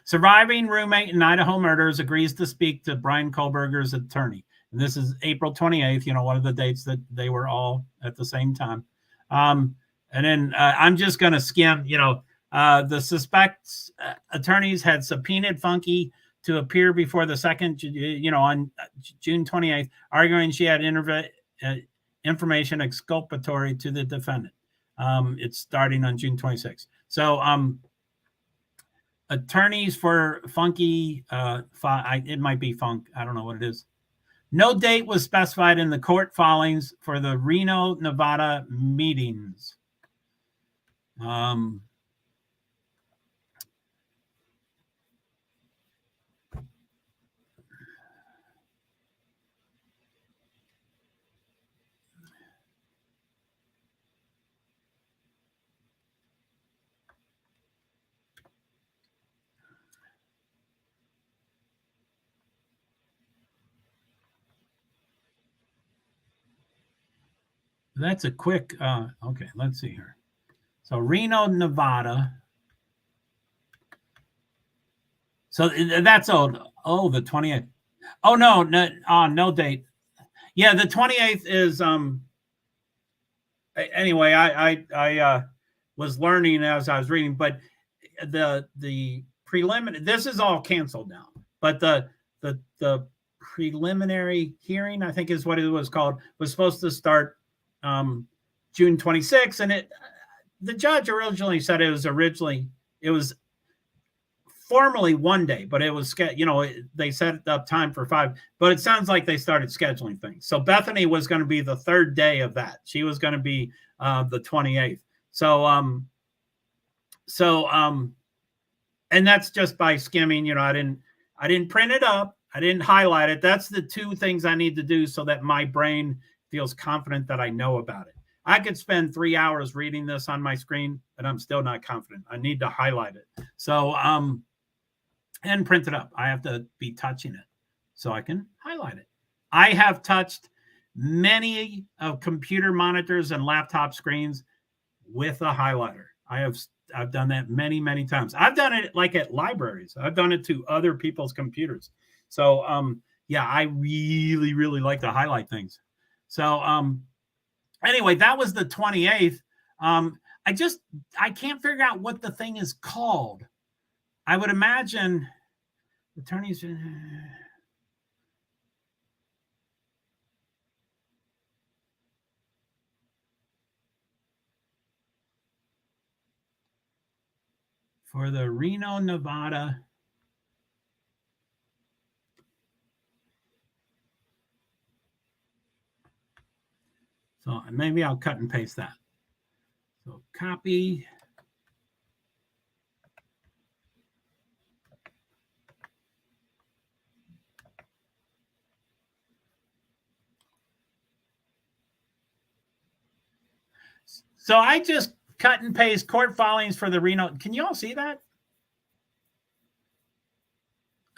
surviving roommate in Idaho murders agrees to speak to Brian Kohlberger's attorney. And this is April 28th, one of the dates that they were all at the same time. And then I'm just going to skim, the suspect's attorneys had subpoenaed Funky to appear before the second, on June 28th, arguing she had information exculpatory to the defendant. It's starting on June 26th. So attorneys for Funky, it might be Funk. I don't know what it is. No date was specified in the court filings for the Reno, Nevada meetings. That's a quick, okay, let's see here. So Reno, Nevada. So that's old. Oh, the 28th. Oh, no date. Yeah, the 28th is, anyway, I was learning as I was reading, but the preliminary, this is all canceled now, but the preliminary hearing, I think is what it was called, was supposed to start June 26th, and the judge originally said it was formally one day, but it was, they set up time for 5, but it sounds like they started scheduling things. So Bethany was going to be the third day of that. She was going to be the 28th. So So, and that's just by skimming. I didn't print it up. I didn't highlight it. That's the two things I need to do so that my brain feels confident that I know about it. I could spend 3 hours reading this on my screen, and I'm still not confident. I need to highlight it. So, and print it up. I have to be touching it so I can highlight it. I have touched many of computer monitors and laptop screens with a highlighter. I've done that many, many times. I've done it like at libraries. I've done it to other people's computers. So, yeah, I really, really like to highlight things. So, anyway, that was the 28th. I can't figure out what the thing is called. I would imagine attorneys. For the Reno, Nevada. So maybe I'll cut and paste that. So copy. So I just cut and paste court filings for the Reno. Can you all see that?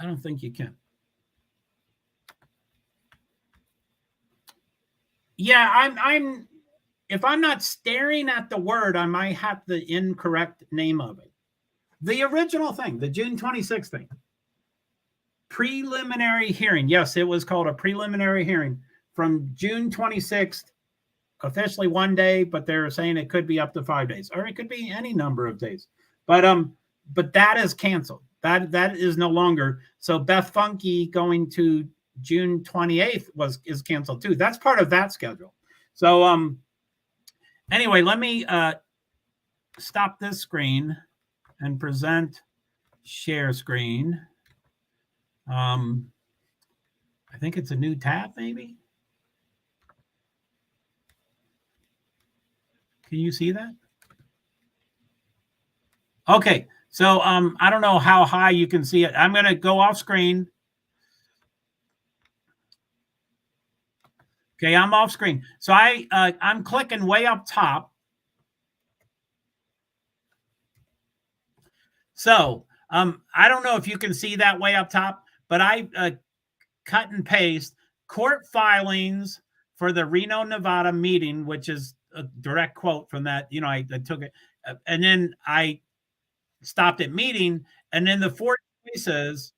I don't think you can. Yeah, I'm if I'm not staring at the word, I might have the incorrect name of it. The original thing, the June 26th thing. Preliminary hearing. Yes, it was called a preliminary hearing from June 26th, officially 1 day, but they're saying it could be up to 5 days, or it could be any number of days. But that is canceled. That is no longer. So Beth Funky going to June 28th is canceled too. That's part of that schedule. So anyway, let me stop this screen and present share screen. I think it's a new tab, maybe. Can you see that? Okay, so I don't know how high you can see it. I'm going to go off screen. Okay, I'm off screen. So I'm clicking way up top. So I don't know if you can see that way up top, but I cut and paste court filings for the Reno, Nevada meeting, which is a direct quote from that. I took it, and then I stopped at meeting, and then the 4 choices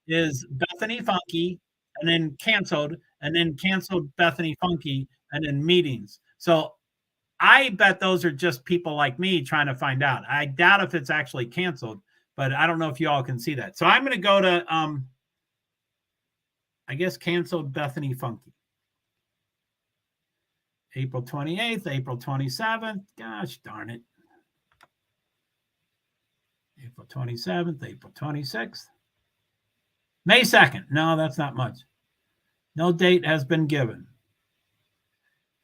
is Bethany Funky, and then canceled Bethany Funky, and then meetings. So I bet those are just people like me trying to find out. I doubt if it's actually canceled, but I don't know if you all can see that. So I'm going to go to, I guess, canceled Bethany Funky. April 28th, April 27th. Gosh darn it. April 27th, April 26th. May 2nd. No, that's not much. No date has been given.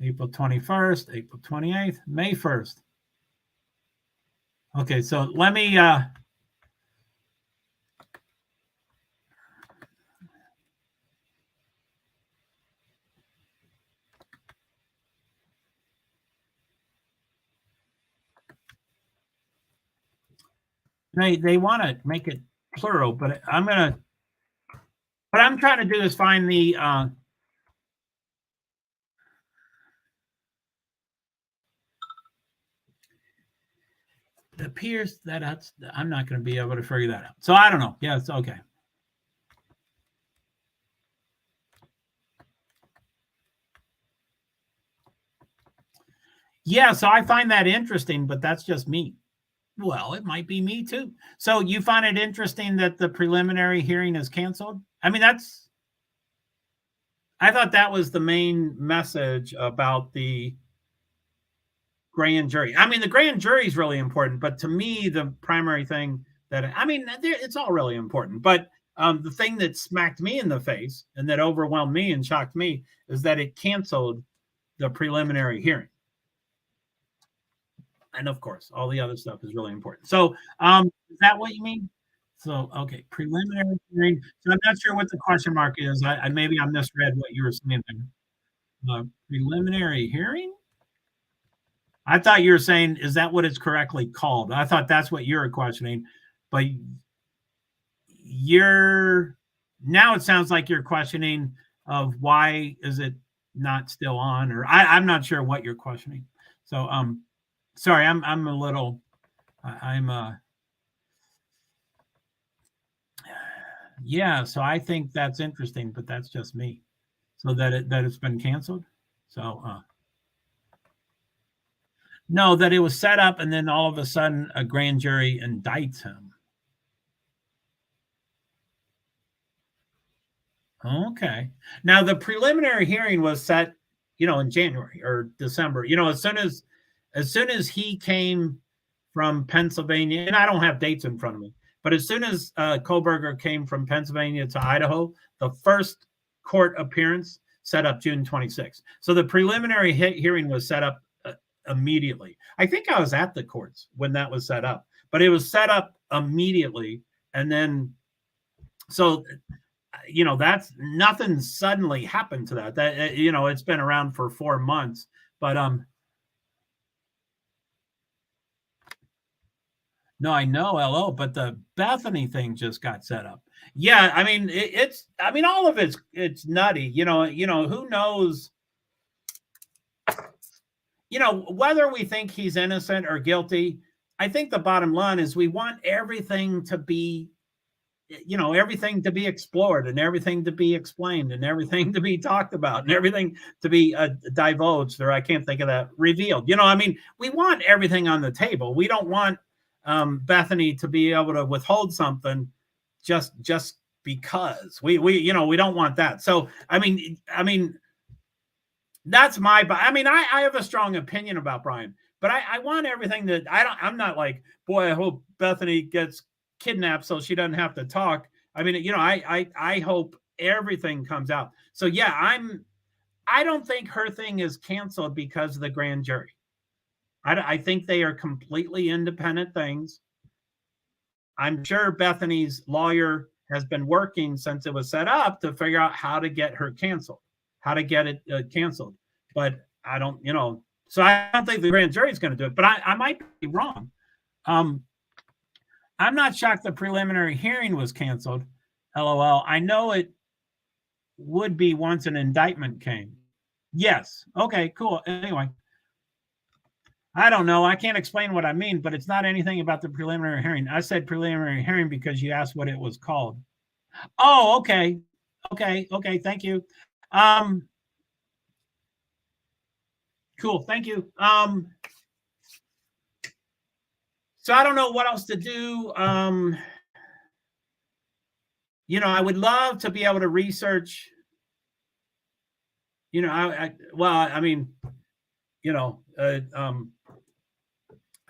April 21st, April 28th, May 1st. Okay, so let me they want to make it plural, but what I'm trying to do is find the it appears that I'm not going to be able to figure that out. So I don't know. Yeah, it's okay. Yeah, so I find that interesting, but that's just me. Well, it might be me too. So you find it interesting that the preliminary hearing is canceled? I mean, I thought that was the main message about the grand jury. I mean, the grand jury is really important, but to me, the primary thing it's all really important. But the thing that smacked me in the face and that overwhelmed me and shocked me is that it canceled the preliminary hearing. And of course, all the other stuff is really important. So, is that what you mean? So, okay, preliminary hearing. So I'm not sure what the question mark is. I maybe I misread what you were saying there. Preliminary hearing? I thought you were saying, is that what it's correctly called? I thought that's what you were questioning, but you're now it sounds like you're questioning of why is it not still on, or I'm not sure what you're questioning. So, sorry, I'm a little, I'm yeah. So I think that's interesting, but that's just me. So that it's been canceled. So, no, that it was set up and then all of a sudden a grand jury indicts him. Okay. Now the preliminary hearing was set, in January or December. As soon as he came from Pennsylvania, and I don't have dates in front of me, but as soon as Kohlberger came from Pennsylvania to Idaho, the first court appearance set up June 26th. So the preliminary hearing was set up immediately. I think I was at the courts when that was set up, but it was set up immediately. And then, so that's nothing suddenly happened to that it's been around for 4 months, but no, I know LO, but the Bethany thing just got set up. Yeah, I mean all of it's nutty. Who knows, whether we think he's innocent or guilty. I think the bottom line is we want everything to be explored and everything to be explained and everything to be talked about and everything to be divulged, or I can't think of that, revealed. We want everything on the table. We don't want Bethany to be able to withhold something just because we don't want that. So I mean that's I have a strong opinion about Brian, but I want everything that I'm not like, boy, I hope Bethany gets kidnapped so she doesn't have to talk. I hope everything comes out. So yeah, I don't think her thing is canceled because of the grand jury. I think they are completely independent things. I'm sure Bethany's lawyer has been working since it was set up to figure out how to get her canceled, how to get it canceled. But I don't, so I don't think the grand jury is going to do it, but I might be wrong. I'm not shocked the preliminary hearing was canceled. LOL. I know it would be once an indictment came. Yes. Okay, cool. Anyway, I don't know. I can't explain what I mean, but it's not anything about the preliminary hearing. I said preliminary hearing because you asked what it was called. Oh, okay. Okay. Thank you. Cool. Thank you. So I don't know what else to do. I would love to be able to research. I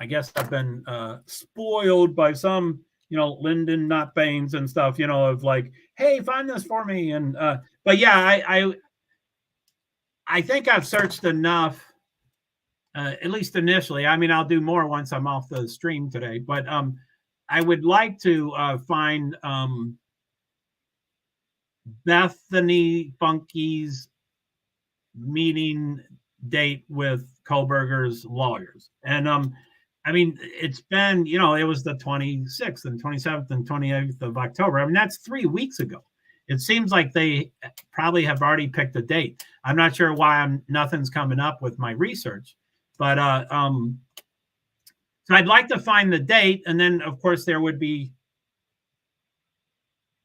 guess I've been spoiled by some, Lyndon Not Baines and stuff, of like, hey, find this for me. And but yeah, I think I've searched enough, at least initially. I'll do more once I'm off the stream today, but I would like to find Bethany Funky's meeting date with Kohlberger's lawyers. And it's been, it was the 26th and 27th and 28th of October. That's 3 weeks ago. It seems like they probably have already picked a date. I'm not sure why nothing's coming up with my research, but so I'd like to find the date, and then of course there would be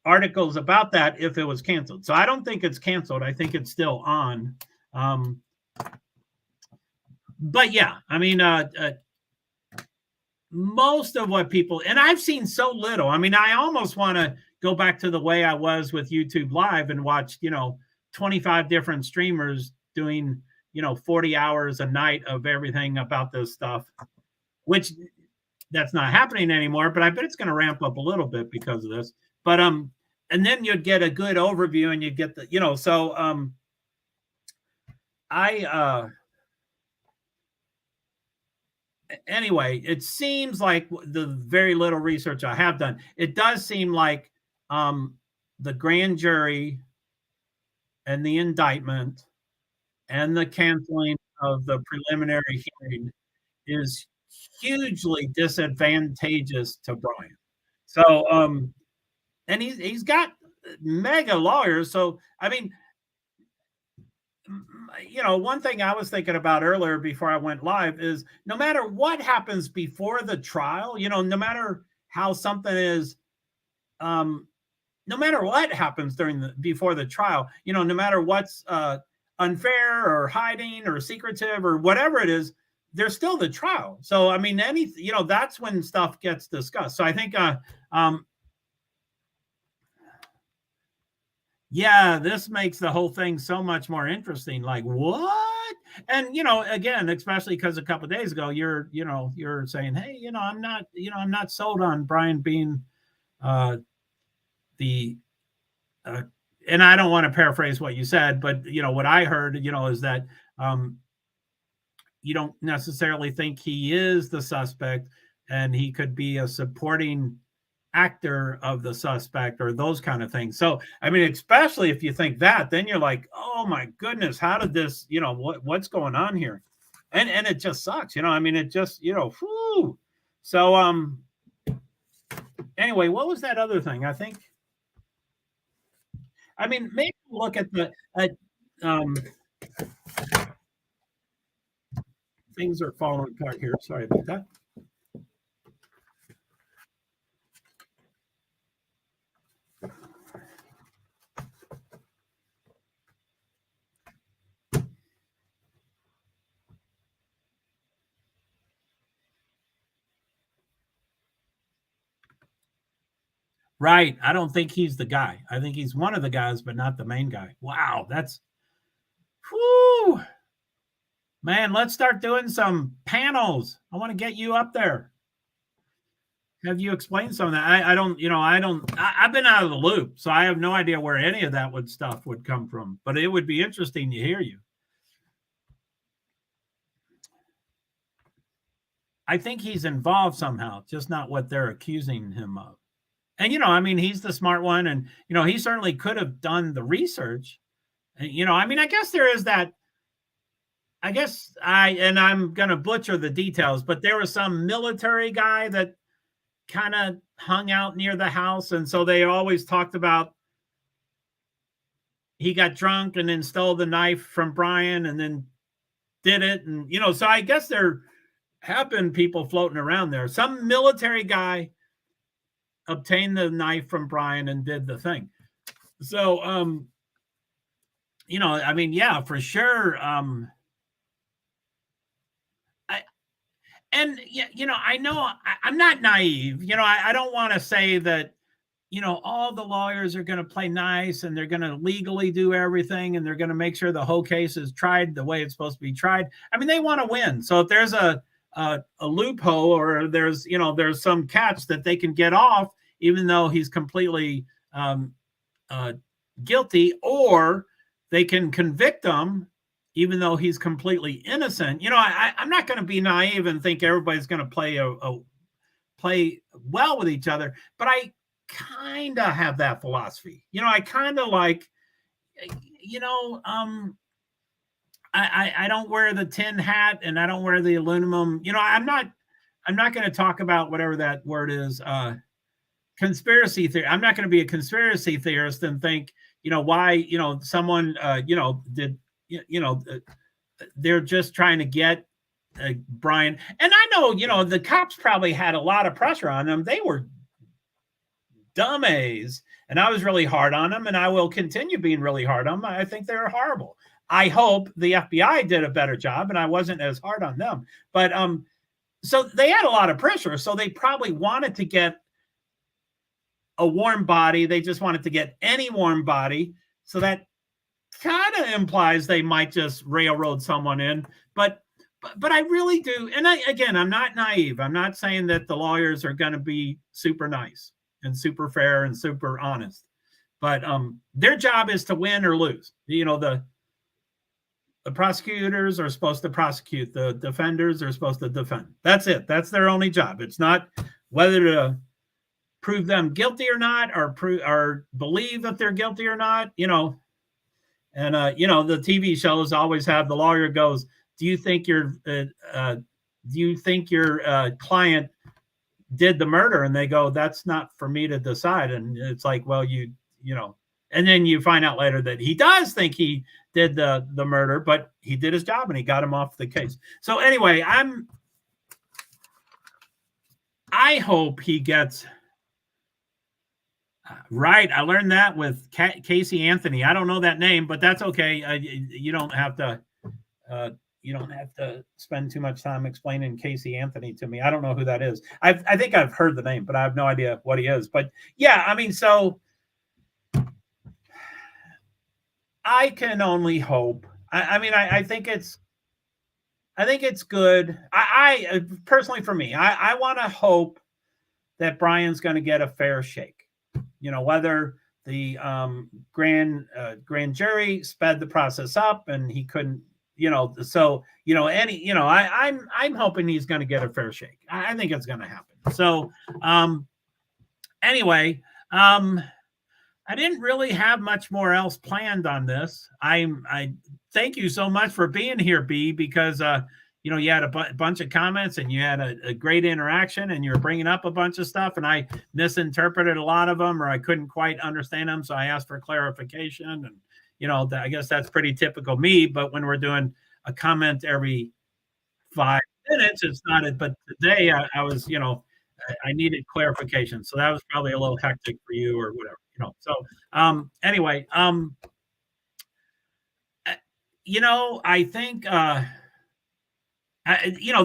articles about that if it was canceled. So I don't think it's canceled. I think it's still on. But yeah, most of what people, and I've seen so little. I almost want to go back to the way I was with YouTube Live and watch, 25 different streamers doing, 40 hours a night of everything about this stuff, which that's not happening anymore, but I bet it's going to ramp up a little bit because of this. But, and then you'd get a good overview and you get the, so, anyway, it seems like the very little research I have done, it does seem like um, the grand jury and the indictment and the canceling of the preliminary hearing is hugely disadvantageous to Brian. So, and he's got mega lawyers. So, I mean, one thing I was thinking about earlier before I went live is no matter what happens before the trial, no matter how something is, um, no matter what happens before the trial, no matter what's unfair or hiding or secretive or whatever it is, there's still the trial. So, I mean, that's when stuff gets discussed. So I think, yeah, this makes the whole thing so much more interesting. Like, what? And again, especially because a couple of days ago, you're saying, hey, I'm not sold on Brian being the and I don't want to paraphrase what you said, but what I heard, is that you don't necessarily think he is the suspect, and he could be a supporting actor of the suspect or those kind of things. So, I mean, especially if you think that, then you're like, oh my goodness, how did this, what's going on here? And it just sucks, I mean, it just, whew. So, anyway, what was that other thing? I mean, maybe look at um, things are falling apart here. Sorry about that. Right. I don't think he's the guy. I think he's one of the guys, but not the main guy. Wow. That's, whoo. Man, let's start doing some panels. I want to get you up there. Have you explained some of that? I've been out of the loop, so I have no idea where any of that stuff would come from, but it would be interesting to hear you. I think he's involved somehow, just not what they're accusing him of. And, I mean, he's the smart one, and, he certainly could have done the research. And, I mean, I guess there is that. I'm going to butcher the details, but there was some military guy that kind of hung out near the house. And so they always talked about he got drunk and then stole the knife from Brian and then did it. And, so I guess there have been people floating around there. Some military guy obtained the knife from Brian and did the thing. So, I mean, yeah, for sure. And I know I'm not naive. I don't want to say that, all the lawyers are going to play nice and they're going to legally do everything and they're going to make sure the whole case is tried the way it's supposed to be tried. I mean, they want to win. So if there's a loophole or there's some catch that they can get off, even though he's completely guilty, or they can convict him even though he's completely innocent. I'm not going to be naive and think everybody's going to play well with each other, but I kind of have that philosophy. I kind of like, I don't wear the tin hat and I don't wear the aluminum. I'm not going to talk about whatever that word is. Conspiracy theory. I'm not going to be a conspiracy theorist and think, why, someone, did, they're just trying to get Brian. And I know, the cops probably had a lot of pressure on them. They were dumbass. And I was really hard on them, and I will continue being really hard on them. I think they're horrible. I hope the FBI did a better job and I wasn't as hard on them. But so they had a lot of pressure. So they probably wanted to get a warm body. They just wanted to get any warm body. So that kind of implies they might just railroad someone in. But I really do. And I'm not naive. I'm not saying that the lawyers are going to be super nice and super fair and super honest. But their job is to win or lose. The prosecutors are supposed to prosecute. The defenders are supposed to defend. That's it. That's their only job. It's not whether to prove them guilty or not, or believe that they're guilty or not. And the TV shows always have the lawyer goes, "Do you think your client did the murder?" And they go, "That's not for me to decide." And it's like, well, and then you find out later that he does think he did the murder, but he did his job and he got him off the case. So anyway, I hope he gets right. I learned that with Casey Anthony. I don't know that name, but that's okay. You don't have to spend too much time explaining Casey Anthony to me. I don't know who that is. I think I've heard the name, but I have no idea what he is. But yeah, I mean, so I can only hope. I think it's good. I personally, for me, I want to hope that Brian's going to get a fair shake. Whether the grand jury sped the process up and he couldn't, I'm hoping he's going to get a fair shake. I think it's going to happen. So anyway, I didn't really have much more else planned on this. I thank you so much for being here, B, because you had a bunch of comments and you had a great interaction and you were bringing up a bunch of stuff and I misinterpreted a lot of them or I couldn't quite understand them. So I asked for clarification and, I guess that's pretty typical me, but when we're doing a comment every 5 minutes, it's not it. But today I was, I needed clarification. So that was probably a little hectic for you or whatever, So anyway, I think,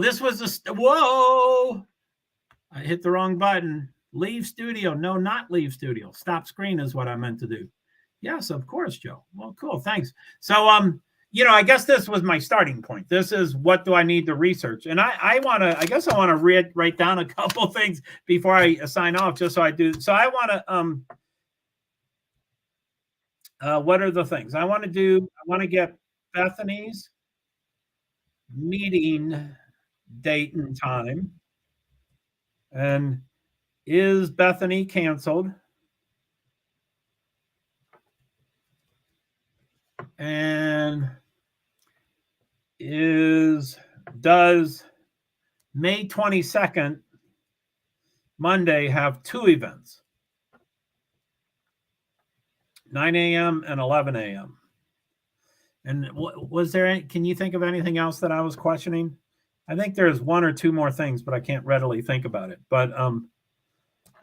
this was whoa, I hit the wrong button. Leave studio. No, not leave studio. Stop screen is what I meant to do. Yes, of course, Joe. Well, cool. Thanks. So, I guess this was my starting point. This is what do I need to research? And I want to write down a couple things before I sign off, just so I do. So I want to, what are the things I want to do? I want to get Bethany's meeting date and time. And is Bethany canceled? And does May 22nd, Monday, have 2 events? 9 a.m. and 11 a.m. And can you think of anything else that I was questioning? I think there's 1 or 2 more things, but I can't readily think about it. But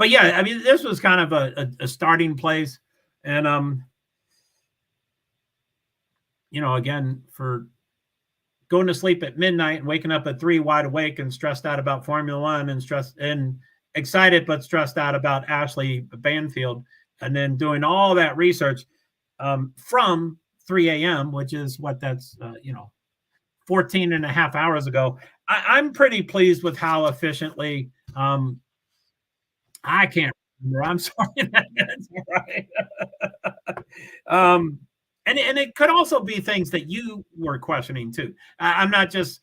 yeah, I mean, this was kind of a starting place. And, again, for going to sleep at midnight and waking up at 3 wide awake and stressed out about Formula One and excited but stressed out about Ashley Banfield, and then doing all that research from 3 a.m., which is what that's, 14 and a half hours ago. I'm pretty pleased with how efficiently, I can't remember. I'm sorry. That's right. And it could also be things that you were questioning too. I'm not just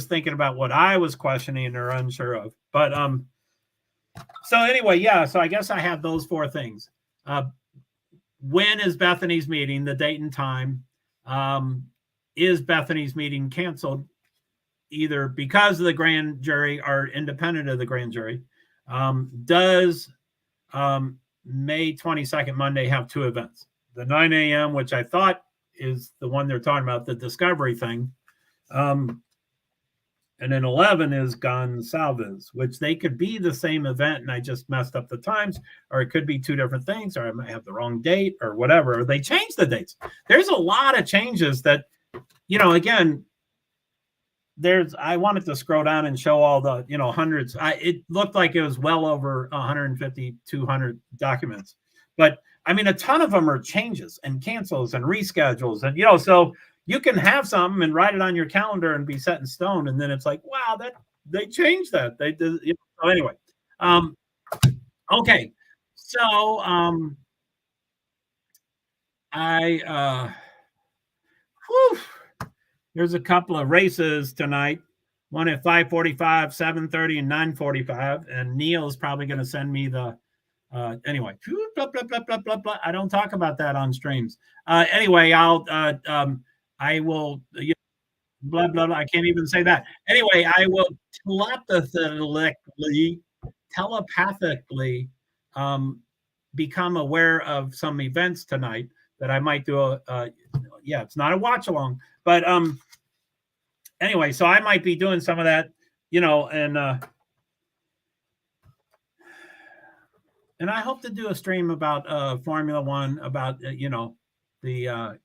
thinking about what I was questioning or unsure of, but so anyway, yeah. So I guess I have those 4 things. When is Bethany's meeting? The date and time. Is Bethany's meeting canceled either because of the grand jury or independent of the grand jury? Does May 22nd, Monday, have 2 events? The 9 a.m., which I thought is the one they're talking about, the discovery thing. And then 11 is Gonsalves, which they could be the same event and I just messed up the times, or it could be 2 different things, or I might have the wrong date or whatever, or they changed the dates. There's a lot of changes that, again, I wanted to scroll down and show all the, hundreds. It looked like it was well over 150, 200 documents, but I mean, a ton of them are changes and cancels and reschedules. And, so you can have something and write it on your calendar and be set in stone. And then it's like, wow, they changed that. They did. So anyway. Okay. So, There's a couple of races tonight. One at 5:45, 7:30, and 9:45. And Neil's probably going to send me the anyway. Blah, blah, blah, blah, blah, blah. I don't talk about that on streams. Anyway, I will. Blah blah blah. I can't even say that. Anyway, I will telepathically become aware of some events tonight that I might do yeah, it's not a watch along, but anyway, so I might be doing some of that, and I hope to do a stream about Formula One, about the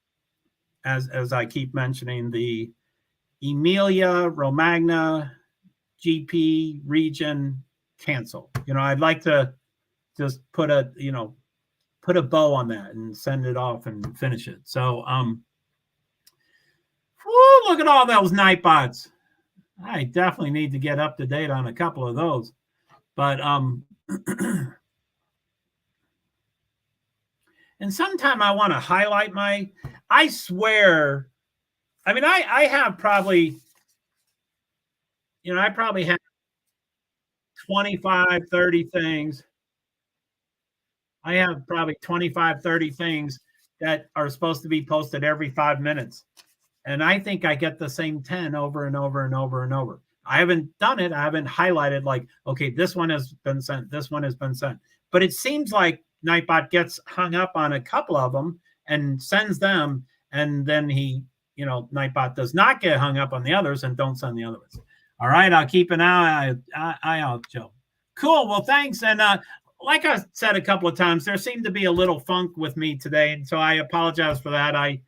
as I keep mentioning, the Emilia Romagna GP region cancel. I'd like to just put a bow on that and send it off and finish it. So look at all those Nightbots. I definitely need to get up to date on a couple of those. But and sometime I want to highlight I swear, I mean, I have probably, I probably have 25, 30 things. I have probably 25, 30 things that are supposed to be posted every 5 minutes. And I think I get the same 10 over and over and over and over. I haven't done it. I haven't highlighted like, okay, this one has been sent. This one has been sent. But it seems like Nightbot gets hung up on a couple of them and sends them. And then Nightbot does not get hung up on the others and don't send the other ones. All right. I'll keep an eye out, Joe. Cool. Well, thanks. And like I said a couple of times, there seemed to be a little funk with me today. And so I apologize for that. I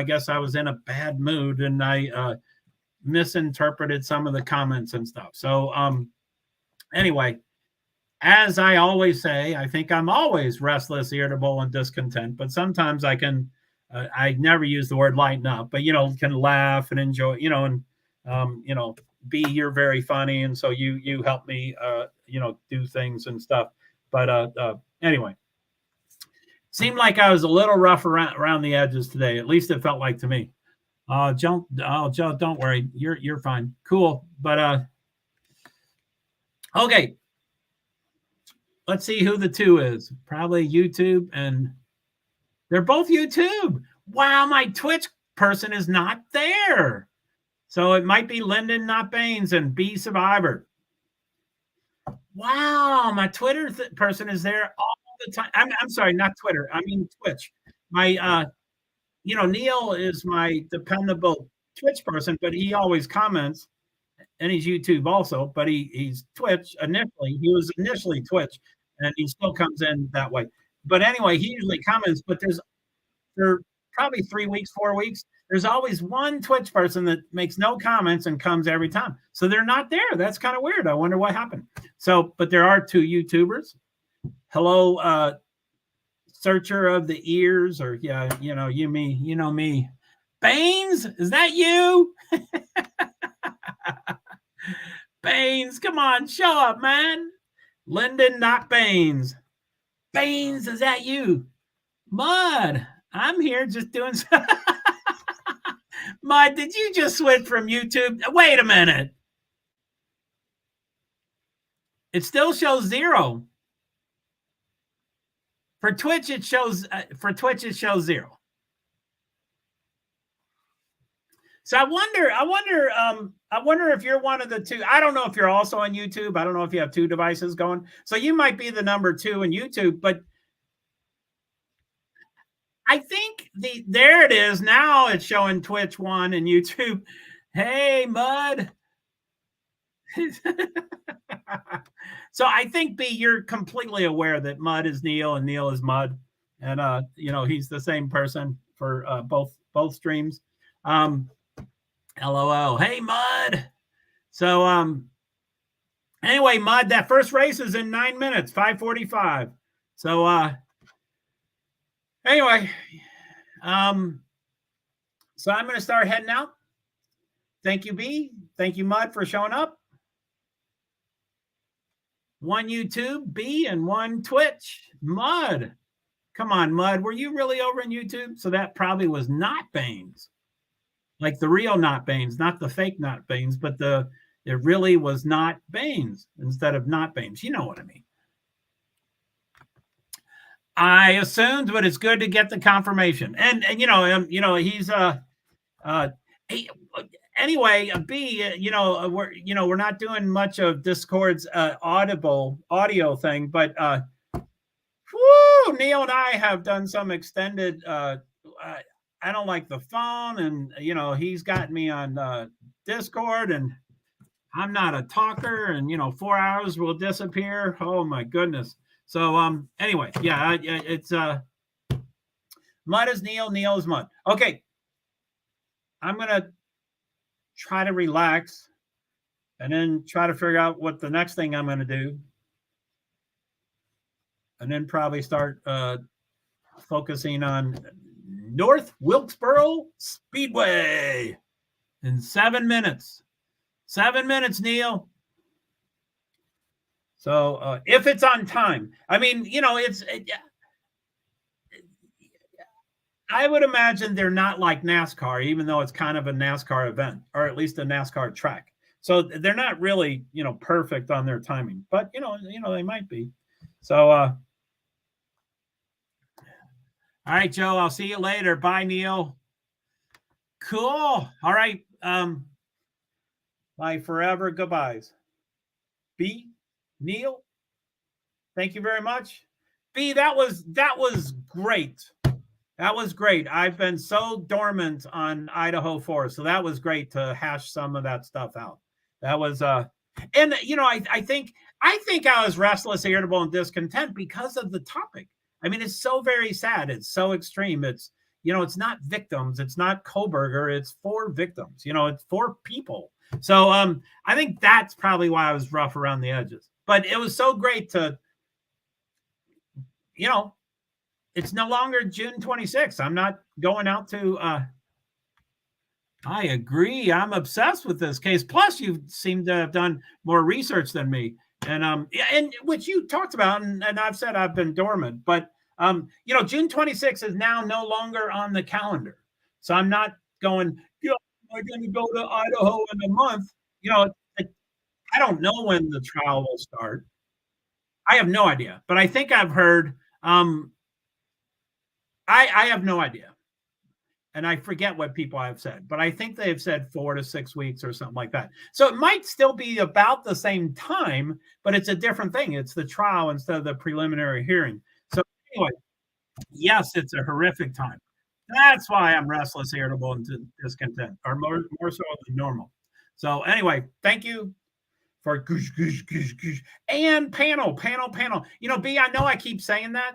guess I was in a bad mood and I misinterpreted some of the comments and stuff. So anyway, as I always say, I think I'm always restless, irritable, and discontent. But sometimes I can, I never use the word lighten up, but, can laugh and enjoy, and, you're very funny. And so you help me, do things and stuff. But anyway, seemed like I was a little rough around the edges today. At least it felt like to me. Joe, don't worry. You're fine. Cool. But okay. Let's see who the two is. Probably YouTube, and they're both YouTube. Wow, my Twitch person is not there. So it might be Lyndon, not Baines, and B Survivor. Wow, my Twitter person is there all the time. I'm sorry, not Twitter. I mean Twitch. My Neil is my dependable Twitch person, but he always comments, and he's YouTube also, but he's Twitch initially. He was initially Twitch, and he still comes in that way. But anyway, he usually comments, but for probably 3 weeks, 4 weeks, there's always one Twitch person that makes no comments and comes every time. So they're not there. That's kind of weird. I wonder what happened. So, but there are two YouTubers. Hello, searcher of the ears, or you know me. Baines, is that you? Baines, come on, show up, man. Lyndon, not Baines. Baines, is that you? Mud, I'm here just doing Mud, did you just switch from YouTube? Wait a minute. It still shows 0. For Twitch, it shows 0. So I wonder if you're one of the two. I don't know if you're also on YouTube. I don't know if you have two devices going. So you might be the number 2 in YouTube, but I think there it is. Now it's showing Twitch 1 and YouTube. Hey, Mud. So I think B, you're completely aware that Mud is Neil and Neil is Mud, and he's the same person for both streams. LOL. Hey, Mud. So anyway, Mud, that first race is in 9 minutes, 5:45. So anyway, so I'm going to start heading out. Thank you, B. Thank you, Mud, for showing up. 1 YouTube, B, and 1 Twitch. Mud. Come on, Mud. Were you really over on YouTube? So that probably was not Baines. like the real not Baines, not the fake not Baines, but it really was not Baines instead of not Baines. You know what I mean? I assumed, but it's good to get the confirmation. And he's he, anyway, B, we're not doing much of Discord's audio thing, but Neil and I have done some extended. I don't like the phone, and he's got me on Discord, and I'm not a talker, and 4 hours will disappear. Oh my goodness. So anyway, yeah, it's mud is Neil, Neil is mud. Okay, I'm gonna try to relax, and then try to figure out what the next thing I'm gonna do, and then probably start focusing on North Wilkesboro Speedway in 7 minutes. 7 minutes, Neil. So if it's on time, I mean, I would imagine they're not like NASCAR, even though it's kind of a NASCAR event, or at least a NASCAR track. So they're not really, perfect on their timing, but they might be. So, all right, Joe, I'll see you later. Bye, Neil. Cool. All right. My forever goodbyes. B, Neil, thank you very much. B, that was great. That was great. I've been so dormant on Idaho 4, so that was great to hash some of that stuff out. That was and I think I was restless, irritable, and discontent because of the topic. I mean, it's so very sad. It's so extreme. It's it's not victims. It's not Koberger. It's for victims. It's for people. So I think that's probably why I was rough around the edges. But it was so great to, it's no longer June 26th. I'm not going out to I agree. I'm obsessed with this case. Plus, you seem to have done more research than me. And which you talked about, and I've said I've been dormant, but June 26th is now no longer on the calendar. So I'm not going, I'm going to go to Idaho in a month. I don't know when the trial will start. I have no idea, but I think I've heard. I have no idea, and I forget what people have said, but I think they've said 4 to 6 weeks or something like that. So it might still be about the same time, but it's a different thing. It's the trial instead of the preliminary hearing. So anyway, yes, it's a horrific time. That's why I'm restless, irritable, and discontent, or more so than normal. So anyway, thank you for goosh, goosh, goosh, goosh. And panel. B, I know I keep saying that,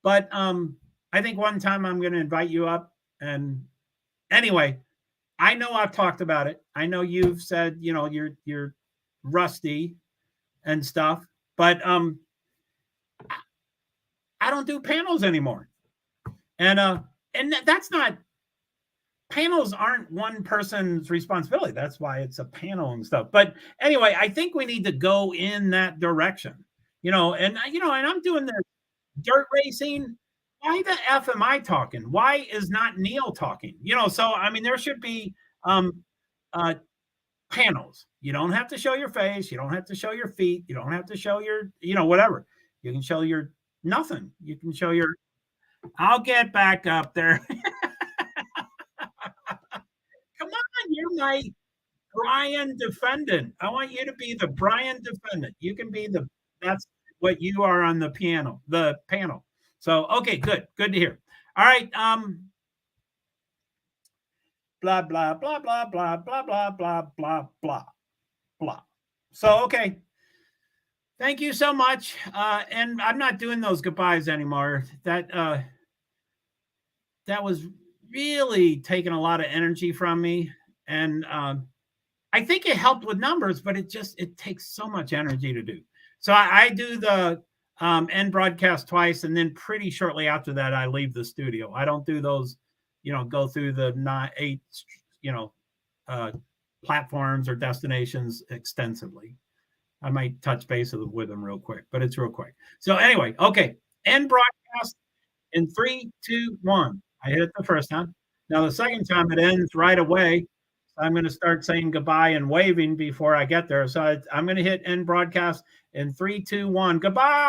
but I think one time I'm going to invite you up. And anyway, I know I've talked about it. I know you've said, you're rusty and stuff, but I don't do panels anymore. And that's not, panels aren't one person's responsibility. That's why it's a panel and stuff. But anyway, I think we need to go in that direction, and I'm doing the dirt racing. Why the F am I talking? Why is not Neil talking? So I mean, there should be panels. You don't have to show your face. You don't have to show your feet. You don't have to show your, whatever. You can show your nothing. You can show your, I'll get back up there. Come on, you're my Brian defendant. I want you to be the Brian defendant. You can be that's what you are on the panel. So, okay, good to hear. All right. Blah, blah, blah, blah, blah, blah, blah, blah, blah, blah, blah. So, okay. Thank you so much. And I'm not doing those goodbyes anymore. That was really taking a lot of energy from me. And I think it helped with numbers, but it takes so much energy to do. So I do the end broadcast twice, and then pretty shortly after that, I leave the studio. I don't do those, go through the 8, platforms or destinations extensively. I might touch base with them real quick, but it's real quick. So anyway, okay, end broadcast in 3, 2, 1. I hit it the first time. Now, the second time it ends right away. I'm going to start saying goodbye and waving before I get there. So I'm going to hit end broadcast in 3, 2, 1. Goodbye.